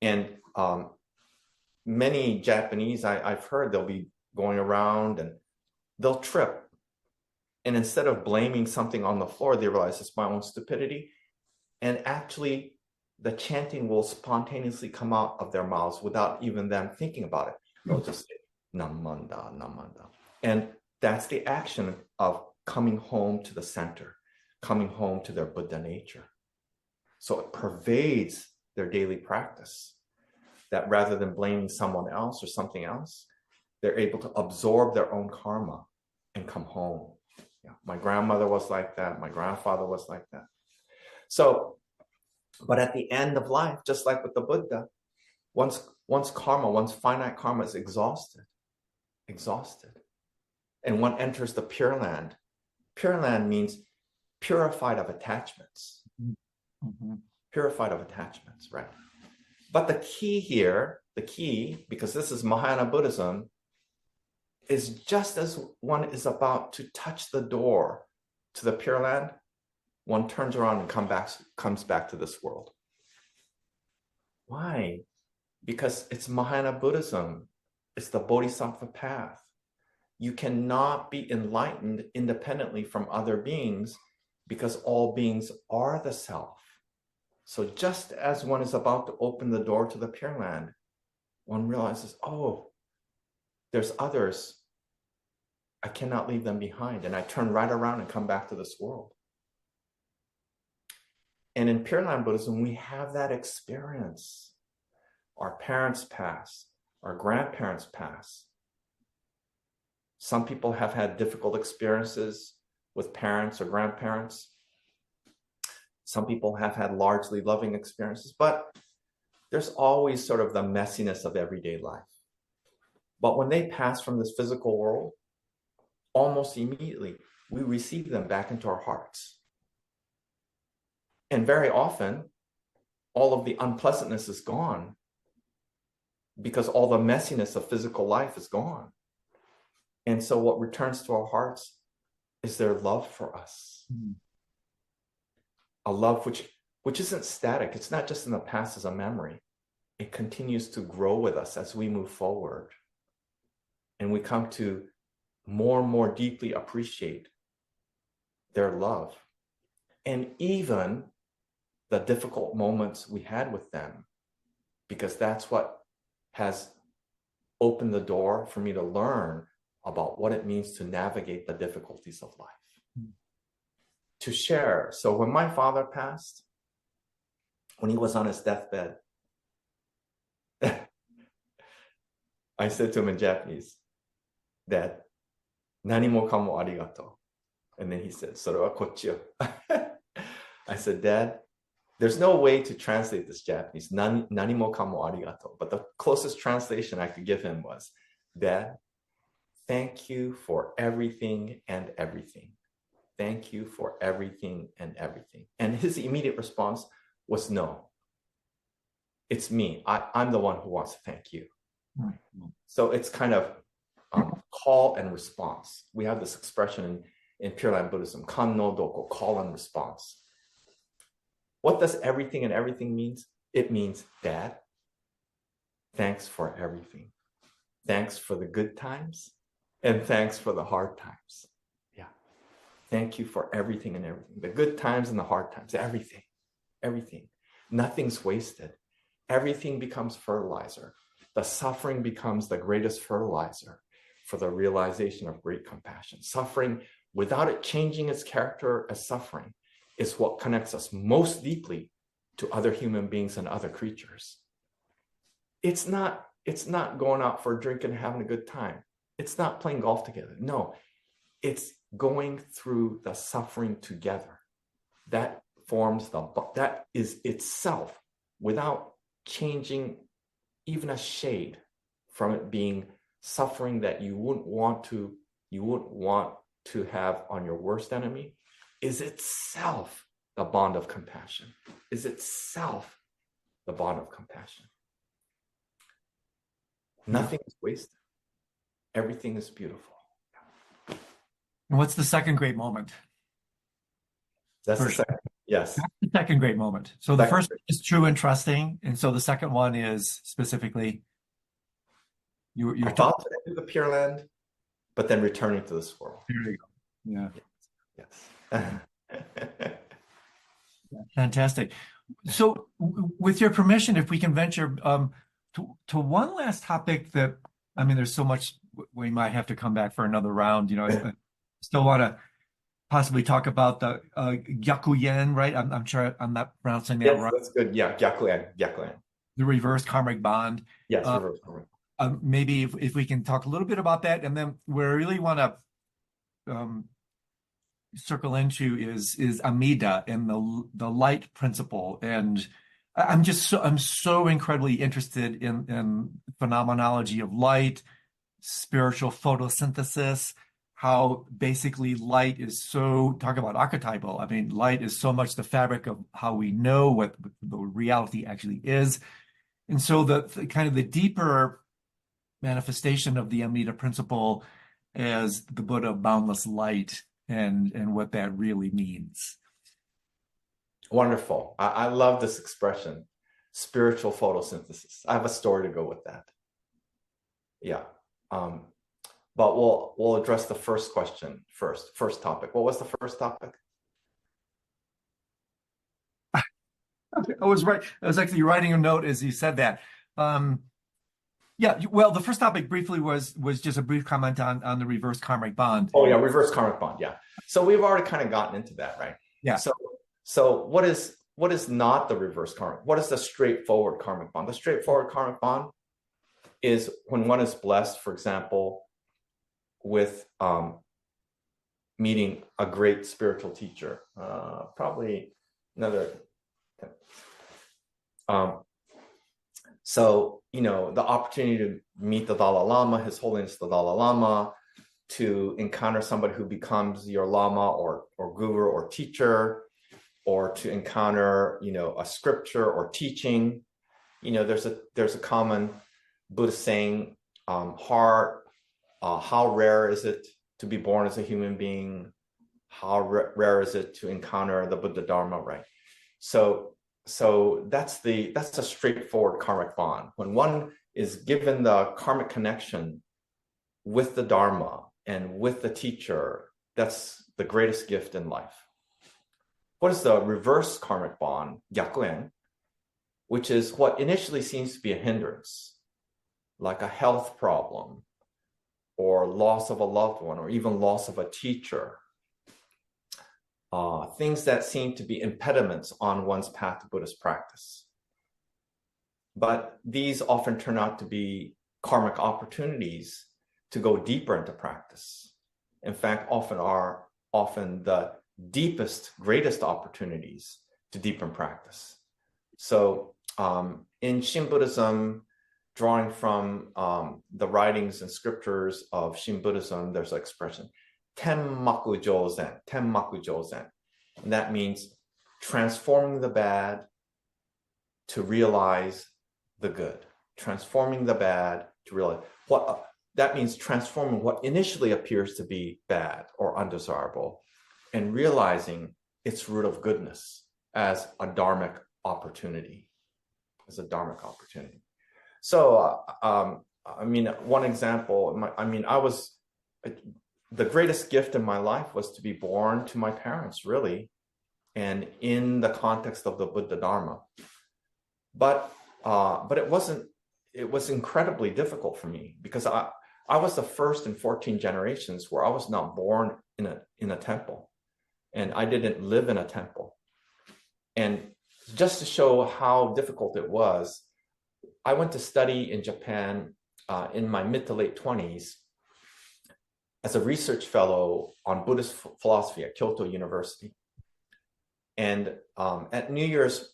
And many Japanese, I've heard, they'll be going around and they'll trip. And instead of blaming something on the floor, they realize it's my own stupidity. And actually, the chanting will spontaneously come out of their mouths without even them thinking about it. They'll just say, Namanda, Namanda. And that's the action of coming home to the center, coming home to their Buddha nature. So it pervades their daily practice, that rather than blaming someone else or something else, they're able to absorb their own karma and come home. Yeah. My grandmother was like that. My grandfather was like that. So, but at the end of life, just like with the Buddha, once finite karma is exhausted, and one enters the Pure Land. Pure Land means purified of attachments. Mm-hmm. Purified of attachments, right? But the key, because this is Mahayana Buddhism, is just as one is about to touch the door to the Pure Land, one turns around and comes back to this world. Why? Because it's Mahayana Buddhism. It's the Bodhisattva path. You cannot be enlightened independently from other beings because all beings are the self. So just as one is about to open the door to the Pure Land, one realizes, oh, there's others. I cannot leave them behind. And I turn right around and come back to this world. And in Pure Land Buddhism, we have that experience. Our parents pass, our grandparents pass. Some people have had difficult experiences with parents or grandparents. Some people have had largely loving experiences, but there's always sort of the messiness of everyday life. But when they pass from this physical world, almost immediately, we receive them back into our hearts. And very often, all of the unpleasantness is gone because all the messiness of physical life is gone. And so what returns to our hearts is their love for us. Mm-hmm. A love which isn't static. It's not just in the past as a memory. It continues to grow with us as we move forward. And we come to more and more deeply appreciate their love. And even the difficult moments we had with them, because that's what has opened the door for me to learn about what it means to navigate the difficulties of life. Mm-hmm. To share. So when my father passed, when he was on his deathbed, I said to him in Japanese, Dad, nani mo kamo arigato. And then he said, Sore wa kochi yo. I said, Dad, there's no way to translate this Japanese, nani mo kamo arigato. But the closest translation I could give him was, Dad, thank you for everything and everything. Thank you for everything and everything. And his immediate response was, no, it's me. I'm the one who wants to thank you. Mm-hmm. So it's kind of call and response. We have this expression in Pure Land Buddhism, kan no doko, call and response. What does everything and everything means? It means, Dad, thanks for everything. Thanks for the good times and thanks for the hard times. Thank you for everything and everything. The good times and the hard times, everything. Nothing's wasted. Everything becomes fertilizer. The suffering becomes the greatest fertilizer for the realization of great compassion. Suffering, without it changing its character as suffering, is what connects us most deeply to other human beings and other creatures. It's not going out for a drink and having a good time. It's not playing golf together. No, it's going through the suffering together. That is itself, without changing even a shade from it being suffering that you wouldn't want to you wouldn't want to have on your worst enemy is itself the bond of compassion, is itself the bond of compassion. Nothing is wasted. Everything is beautiful. And what's the second great moment? That's the second. Yes. That's the second great moment. So the Second first is true and trusting. And so the second one is specifically you're about to enter the Pure Land, but then returning to this world. There you go. Yeah. Yes. Fantastic. So with your permission, if we can venture to one last topic that, I mean, there's so much we might have to come back for another round. I still want to possibly talk about the Gyakuyen, right? I'm sure I'm not pronouncing that yes, right. That's good. Yeah, Gyakuyen. The reverse karmic bond. Yes, reverse karmic. Maybe if we can talk a little bit about that, and then where I really want to circle into is Amida and the light principle. And I'm so incredibly interested in phenomenology of light, spiritual photosynthesis, how basically light is so, talk about archetypal. I mean, light is so much the fabric of how we know what the reality actually is. And so the kind of the deeper manifestation of the Amida principle as the Buddha of boundless light and what that really means. Wonderful. I love this expression, spiritual photosynthesis. I have a story to go with that. Yeah. But we'll address the first question first. First topic. What was the first topic? I was right. I was actually writing a note as you said that. Yeah, well, the first topic briefly was just a brief comment on the reverse karmic bond. Oh yeah, reverse karmic bond. Yeah. So we've already kind of gotten into that, right? Yeah. So what is not the reverse karmic? What is the straightforward karmic bond? The straightforward karmic bond is when one is blessed, for example, with meeting a great spiritual teacher. Probably another. So, the opportunity to meet the Dalai Lama, His Holiness the Dalai Lama, to encounter somebody who becomes your Lama or guru or teacher, or to encounter, a scripture or teaching. There's a common Buddhist saying, how rare is it to be born as a human being? How rare is it to encounter the Buddha Dharma, right? So that's a straightforward karmic bond. When one is given the karmic connection with the Dharma and with the teacher, that's the greatest gift in life. What is the reverse karmic bond, Gyakuyen, which is what initially seems to be a hindrance, like a health problem, or loss of a loved one, or even loss of a teacher. Things that seem to be impediments on one's path to Buddhist practice. But these often turn out to be karmic opportunities to go deeper into practice. In fact, often the deepest, greatest opportunities to deepen practice. So in Shin Buddhism, drawing from the writings and scriptures of Shin Buddhism, there's an expression, Tenmaku Jozen. And that means transforming the bad to realize the good. Transforming the bad to realize that means transforming what initially appears to be bad or undesirable and realizing its root of goodness as a dharmic opportunity. So, one example, the greatest gift in my life was to be born to my parents, really, and in the context of the Buddha Dharma. But it was incredibly difficult for me because I was the first in 14 generations where I was not born in a temple, and I didn't live in a temple. And just to show how difficult it was, I went to study in Japan in my mid to late 20s as a research fellow on Buddhist philosophy at Kyoto University. And at New Year's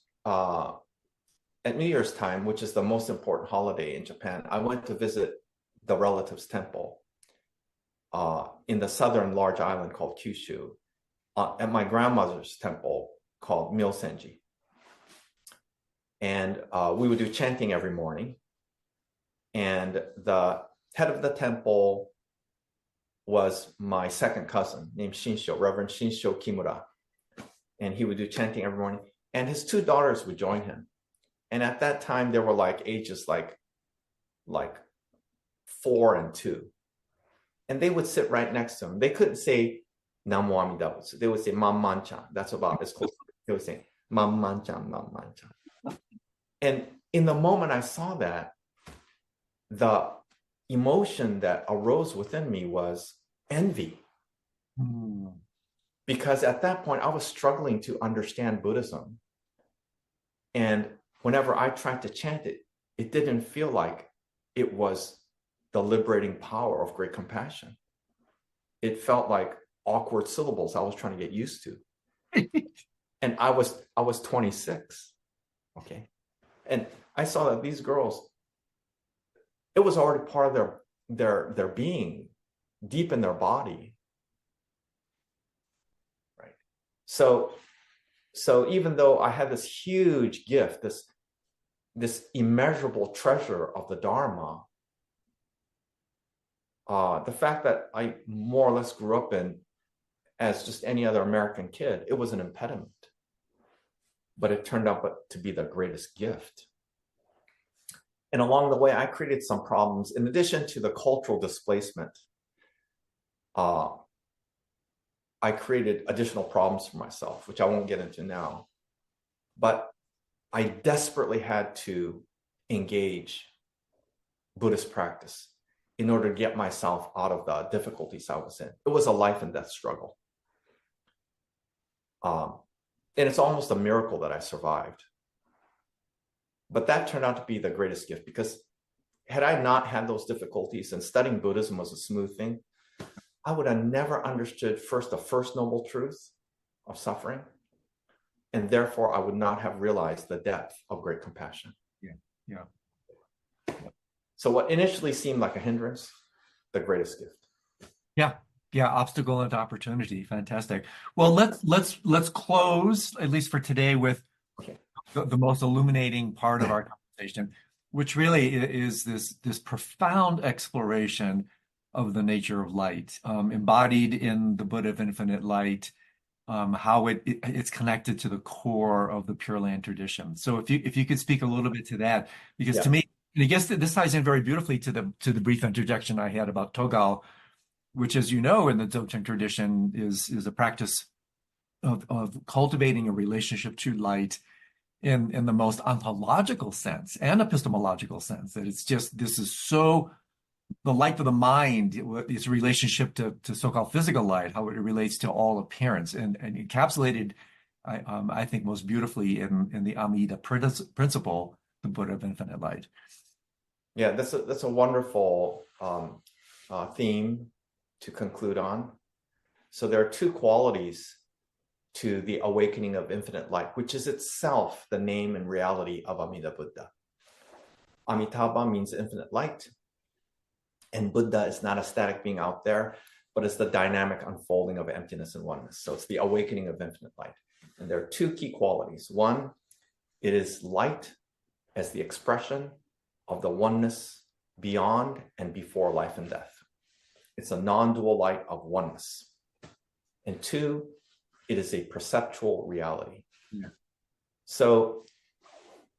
time, which is the most important holiday in Japan, I went to visit the relative's temple. in the southern large island called Kyushu, at my grandmother's temple called Myosenji. And we would do chanting every morning. And the head of the temple was my second cousin named Shinsho, Reverend Shinsho Kimura. And he would do chanting every morning. And his two daughters would join him. And at that time, they were like ages like 4 and 2. And they would sit right next to him. They couldn't say Namo Amida Buddha. They would say Mamman-chan. That's about as close. They would say Mamman-chan, Mamman-chan. And in the moment I saw that, the emotion that arose within me was envy. Because at that point, I was struggling to understand Buddhism. And whenever I tried to chant it, it didn't feel like it was the liberating power of great compassion. It felt like awkward syllables I was trying to get used to. And I was 26. Okay. And I saw that these girls, it was already part of their being, deep in their body. Right. So even though I had this huge gift, this immeasurable treasure of the Dharma, the fact that I more or less grew up in as just any other American kid, it was an impediment. But it turned out to be the greatest gift. And along the way, I created some problems. In addition to the cultural displacement, I created additional problems for myself, which I won't get into now. But I desperately had to engage Buddhist practice in order to get myself out of the difficulties I was in. It was a life and death struggle. And it's almost a miracle that I survived. But that turned out to be the greatest gift, because had I not had those difficulties and studying Buddhism was a smooth thing, I would have never understood the first noble truth of suffering. And therefore, I would not have realized the depth of great compassion. Yeah. So what initially seemed like a hindrance, the greatest gift. Yeah, obstacle and opportunity. Fantastic. Well, let's close, at least for today, with the most illuminating part of our conversation, which really is this profound exploration of the nature of light, embodied in the Buddha of Infinite Light, how it's connected to the core of the Pure Land tradition. So if you could speak a little bit to that, because to me, and I guess this ties in very beautifully to the brief interjection I had about Togal, which, as you know, in the Dzogchen tradition is a practice of cultivating a relationship to light in the most ontological sense and epistemological sense, that it's just, this is so, the light of the mind, its relationship to so-called physical light, how it relates to all appearance, and encapsulated, I think, most beautifully in the Amida principle, the Buddha of Infinite Light. Yeah, that's a wonderful theme to conclude on. So there are two qualities to the awakening of infinite light, which is itself the name and reality of Amida Buddha. Amitabha means infinite light, and Buddha is not a static being out there, but it's the dynamic unfolding of emptiness and oneness. So it's the awakening of infinite light. And there are two key qualities. One, it is light as the expression of the oneness beyond and before life and death. It's a non-dual light of oneness. And two, it is a perceptual reality. Yeah. So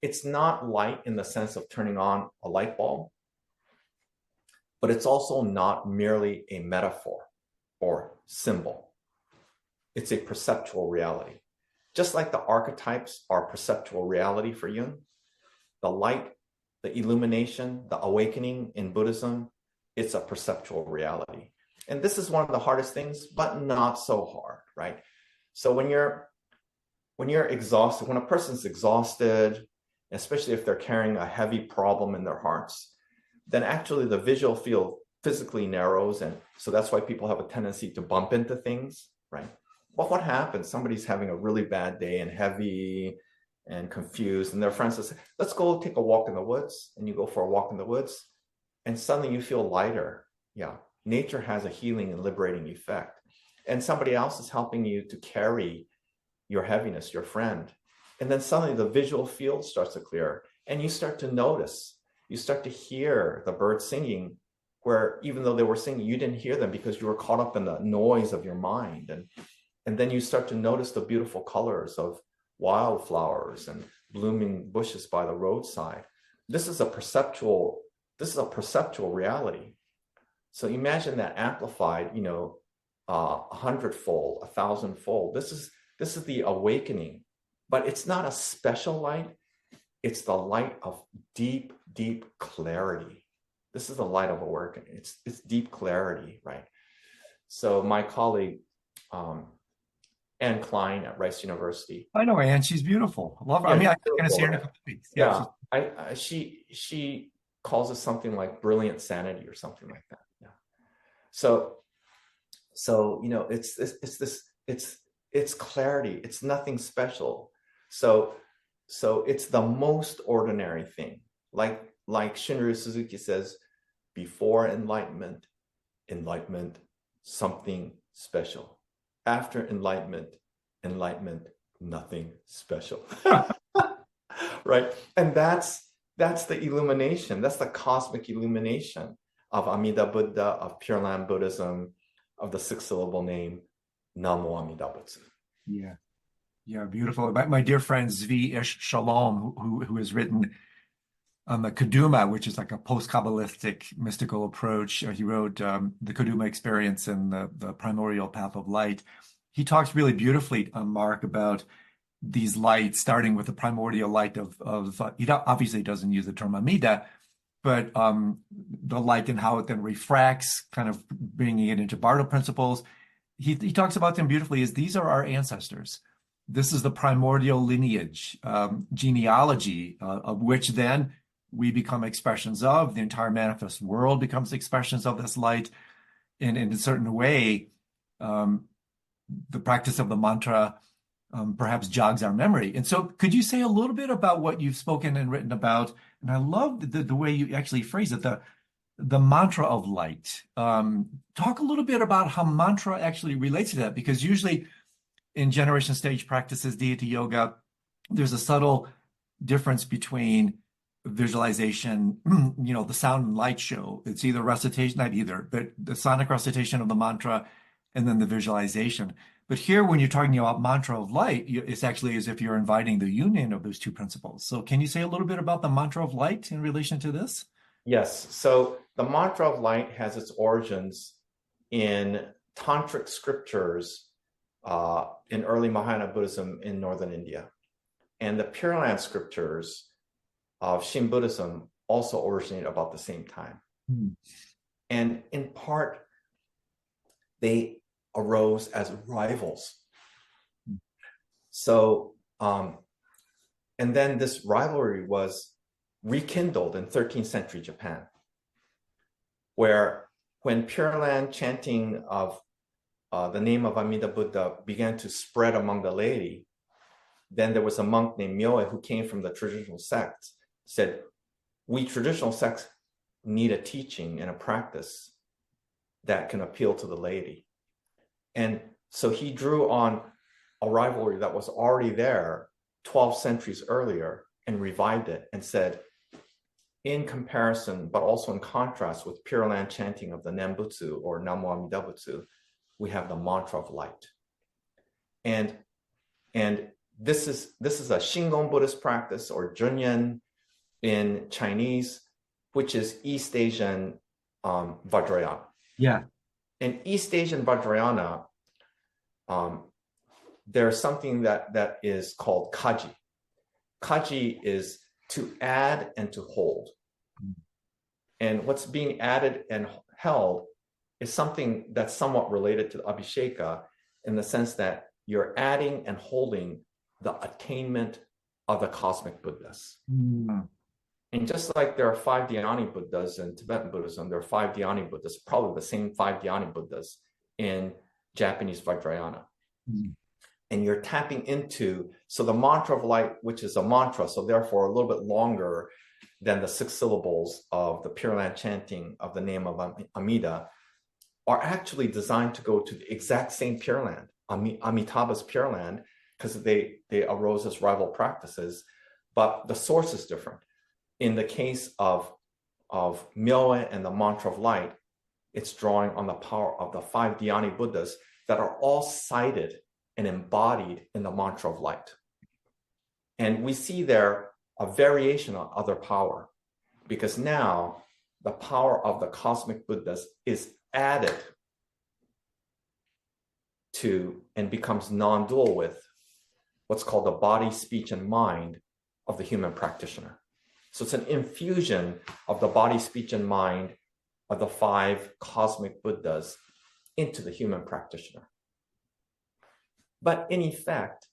it's not light in the sense of turning on a light bulb, but it's also not merely a metaphor or symbol. It's a perceptual reality. Just like the archetypes are perceptual reality for Jung, the light, the illumination, the awakening in Buddhism, it's a perceptual reality. And this is one of the hardest things, but not so hard, right? So when you're exhausted, when a person's exhausted, especially if they're carrying a heavy problem in their hearts, then actually the visual field physically narrows. And so that's why people have a tendency to bump into things, right? But what happens? Somebody's having a really bad day and heavy and confused, and their friend says, let's go take a walk in the woods. And you go for a walk in the woods, and suddenly you feel lighter. Yeah. nature has a healing and liberating effect. And somebody else is helping you to carry your heaviness, your friend. And then suddenly the visual field starts to clear and you start to notice, you start to hear the birds singing, where even though they were singing, you didn't hear them because you were caught up in the noise of your mind. And then you start to notice the beautiful colors of wildflowers and blooming bushes by the roadside. This is a perceptual reality. So imagine that amplified, 100-fold, 1,000-fold. This is the awakening, but it's not a special light. It's the light of deep, deep clarity. This is the light of awakening. It's deep clarity, right? So my colleague, Anne Klein at Rice University. I know Anne. She's beautiful. I love her. Yeah, I mean, I'm beautiful, going to see her in a right? couple of weeks. Yeah, she calls it something like brilliant sanity or something like that. Yeah. So it's clarity. It's nothing special. So it's the most ordinary thing. Like Shunryu Suzuki says, before enlightenment, something special. After enlightenment, nothing special. Right? And that's the illumination. That's the cosmic illumination of Amida Buddha, of Pure Land Buddhism, of the six-syllable name, Namo Amida Butsu. Yeah. Yeah, beautiful. My dear friend Zvi Ish Shalom, who has written the Kaduma, which is like a post-Kabbalistic mystical approach. He wrote the Kaduma Experience and the Primordial Path of Light. He talks really beautifully, Mark, about these lights, starting with the primordial light of he obviously doesn't use the term Amida, but the light and how it then refracts, kind of bringing it into Bardo principles. He talks about them beautifully as these are our ancestors. This is the primordial lineage, genealogy, of which then we become expressions of. The entire manifest world becomes expressions of this light. And in a certain way, the practice of the mantra perhaps jogs our memory. And so could you say a little bit about what you've spoken and written about? And I love the way you actually phrase it, the mantra of light. Talk a little bit about how mantra actually relates to that, because usually in generation stage practices, deity yoga, there's a subtle difference between visualization, the sound and light show. It's either recitation, not either, but the sonic recitation of the mantra and then the visualization. But here, when you're talking about mantra of light, it's actually as if you're inviting the union of those two principles. So can you say a little bit about the mantra of light in relation to this? Yes. So the mantra of light has its origins in tantric scriptures in early Mahayana Buddhism in northern India. And the Pure Land scriptures of Shin Buddhism also originated about the same time. And in part, they arose as rivals. So, and then this rivalry was rekindled in 13th century Japan, where when Pure Land chanting of the name of Amida Buddha began to spread among the laity, then there was a monk named Myoe who came from the traditional sect, said, we traditional sects need a teaching and a practice that can appeal to the laity. And so he drew on a rivalry that was already there 12 centuries earlier and revived it and said, in comparison, but also in contrast with Pure Land chanting of the nembutsu or Namo Amida Butsu, we have the mantra of light. And this is a Shingon Buddhist practice, or Junyan in Chinese, which is East Asian Vajrayana. Yeah. In East Asian Vajrayana, there's something that is called kaji. Kaji is to add and to hold. And what's being added and held is something that's somewhat related to Abhisheka, in the sense that you're adding and holding the attainment of the cosmic Buddhas. And just like there are 5 Dhyani Buddhas in Tibetan Buddhism, there are 5 Dhyani Buddhas, probably the same 5 Dhyani Buddhas in Japanese Vajrayana. And you're tapping into, so the mantra of light, which is a mantra, so therefore a little bit longer than the 6 syllables of the Pure Land chanting of the name of Amida, are actually designed to go to the exact same Pure Land, Amitabha's Pure Land, because they arose as rival practices, but the source is different. In the case of Myoe and the Mantra of Light, it's drawing on the power of the 5 dhyani Buddhas that are all cited and embodied in the Mantra of Light. And we see there a variation on other power, because now the power of the cosmic Buddhas is added to and becomes non-dual with what's called the body, speech, and mind of the human practitioner. So it's an infusion of the body, speech, and mind of the 5 cosmic Buddhas into the human practitioner. But in effect,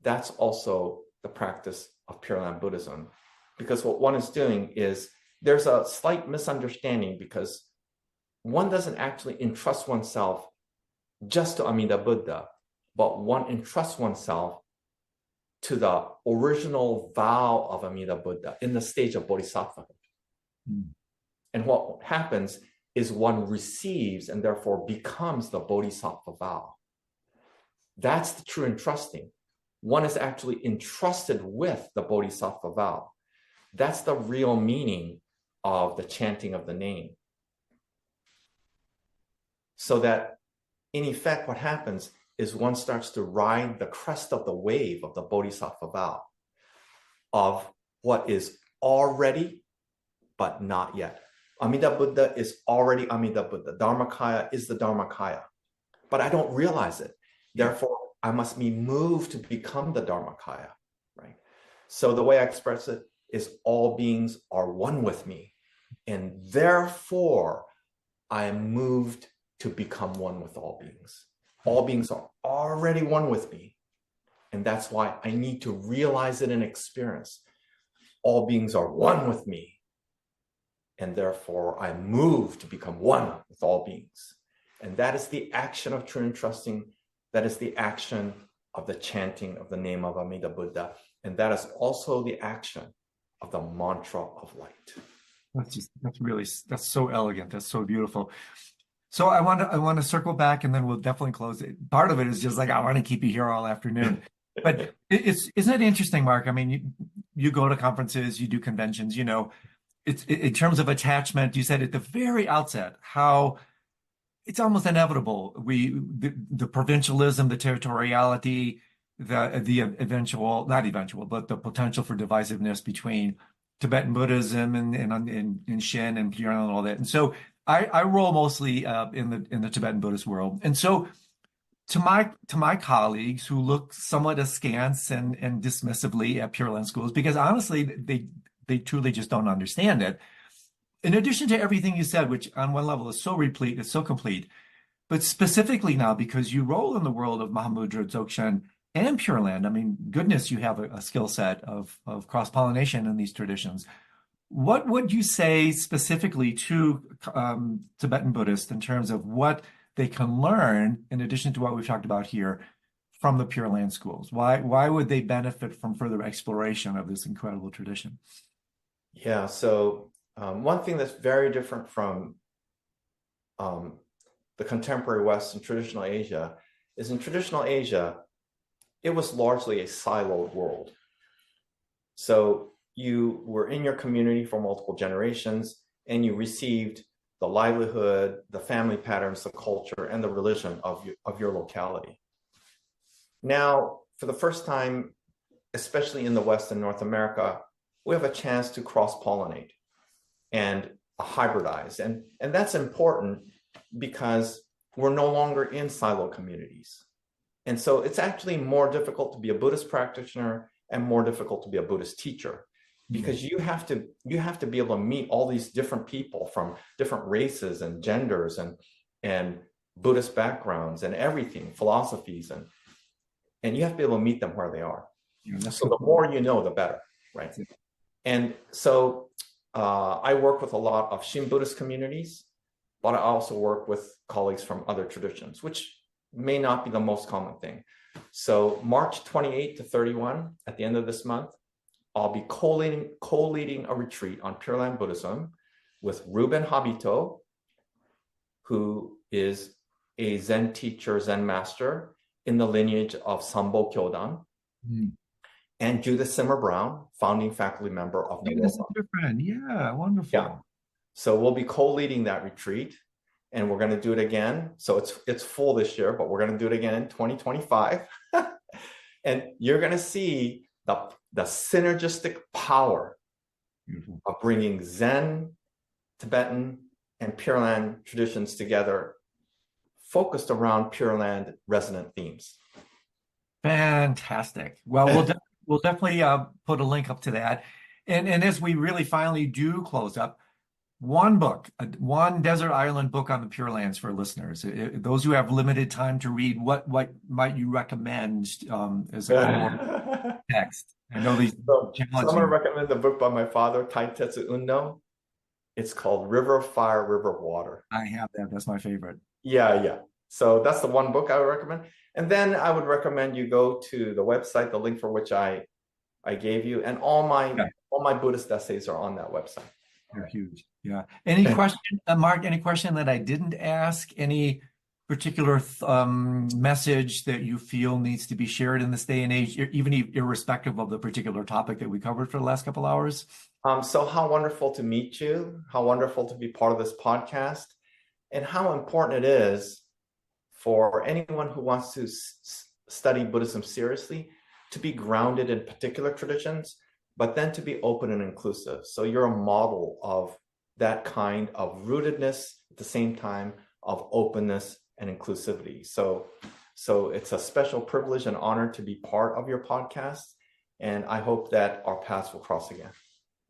that's also the practice of Pure Land Buddhism, because what one is doing is there's a slight misunderstanding, because one doesn't actually entrust oneself just to Amida Buddha, but one entrusts oneself to the original vow of Amida Buddha in the stage of bodhisattva. And what happens is one receives and therefore becomes the bodhisattva vow. That's the true entrusting. One is actually entrusted with the bodhisattva vow. That's the real meaning of the chanting of the name. So that in effect, what happens is one starts to ride the crest of the wave of the bodhisattva vow of what is already, but not yet. Amida Buddha is already Amida Buddha. Dharmakaya is the Dharmakaya, but I don't realize it. Therefore, I must be moved to become the Dharmakaya, right? So the way I express it is all beings are one with me, and therefore I am moved to become one with all beings. All beings are already one with me, and that's why I need to realize it in experience. All beings are one with me, and therefore I move to become one with all beings. And that is the action of true entrusting. That is the action of the chanting of the name of Amida Buddha. And that is also the action of the mantra of light. That's so elegant. That's so beautiful. So I want to circle back, and then we'll definitely close it. Part of it is just like, I want to keep you here all afternoon. But isn't it interesting, Mark? I mean, you go to conferences, you do conventions, it's in terms of attachment. You said at the very outset how it's almost inevitable. The provincialism, the territoriality, the potential for divisiveness between Tibetan Buddhism and Shin and Pure Land and all that. And so I roll mostly in the Tibetan Buddhist world. And so to my colleagues who look somewhat askance and dismissively at Pure Land schools, because honestly they truly just don't understand it. In addition to everything you said, which on one level is so replete, it's so complete, but specifically now, because you roll in the world of Mahamudra, Dzogchen, and Pure Land, I mean, goodness, you have a skill set of cross-pollination in these traditions. What would you say specifically to Tibetan Buddhists in terms of what they can learn, in addition to what we've talked about here, from the Pure Land schools? Why would they benefit from further exploration of this incredible tradition? Yeah, so one thing that's very different from the contemporary West and traditional Asia is in traditional Asia, it was largely a siloed world. So you were in your community for multiple generations, and you received the livelihood, the family patterns, the culture, and the religion of your locality. Now, for the first time, especially in the West and North America, we have a chance to cross-pollinate and hybridize. And that's important because we're no longer in silo communities. And so it's actually more difficult to be a Buddhist practitioner and more difficult to be a Buddhist teacher, because you have to be able to meet all these different people from different races and genders and Buddhist backgrounds and everything, philosophies, and you have to be able to meet them where they are. Yeah, so the more you know, the better, right? And so I work with a lot of Shin Buddhist communities, but I also work with colleagues from other traditions, which may not be the most common thing. So March 28 to 31, at the end of this month, I'll be co-leading a retreat on Pure Land Buddhism with Ruben Habito, who is a Zen teacher, Zen master in the lineage of Sambo Kyodan, and Judith Simmer Brown, founding faculty member of the This is your friend. Yeah, wonderful. Yeah. So we'll be co-leading that retreat, and we're going to do it again. So it's full this year, but we're going to do it again in 2025. And you're going to see the synergistic power of bringing Zen, Tibetan, and Pure Land traditions together, focused around Pure Land resonant themes. Fantastic. Well, we'll definitely put a link up to that. And as we really finally do close up, one book, one desert island book on the Pure Lands for listeners. Those who have limited time to read, what might you recommend as a core text? I know these I'm going to recommend the book by my father, Taitetsu Unno. It's called River of Fire, River of Water. I have that. That's my favorite. Yeah. So that's the one book I would recommend. And then I would recommend you go to the website, the link for which I gave you, and all my Buddhist essays are on that website. They're huge. Yeah. Any question, Mark, any question that I didn't ask? Any particular message that you feel needs to be shared in this day and age, even irrespective of the particular topic that we covered for the last couple hours? So how wonderful to meet you, how wonderful to be part of this podcast, and how important it is for anyone who wants to study Buddhism seriously to be grounded in particular traditions, but then to be open and inclusive. So you're a model of that kind of rootedness at the same time of openness and inclusivity. So it's a special privilege and honor to be part of your podcast. And I hope that our paths will cross again.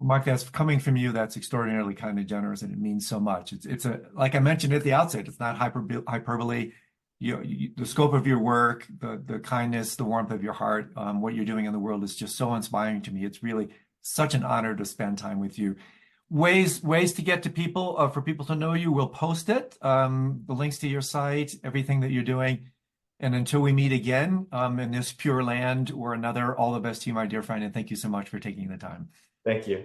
Mark, that's coming from you. That's extraordinarily kind and generous, and it means so much. It's like I mentioned at the outset, it's not hyperbole. The scope of your work, the kindness, the warmth of your heart, what you're doing in the world is just so inspiring to me. It's really such an honor to spend time with you. Ways to get to people, for people to know you, we'll post it, the links to your site, everything that you're doing. And until we meet again in this Pure Land or another, all the best to you, my dear friend, and thank you so much for taking the time. Thank you.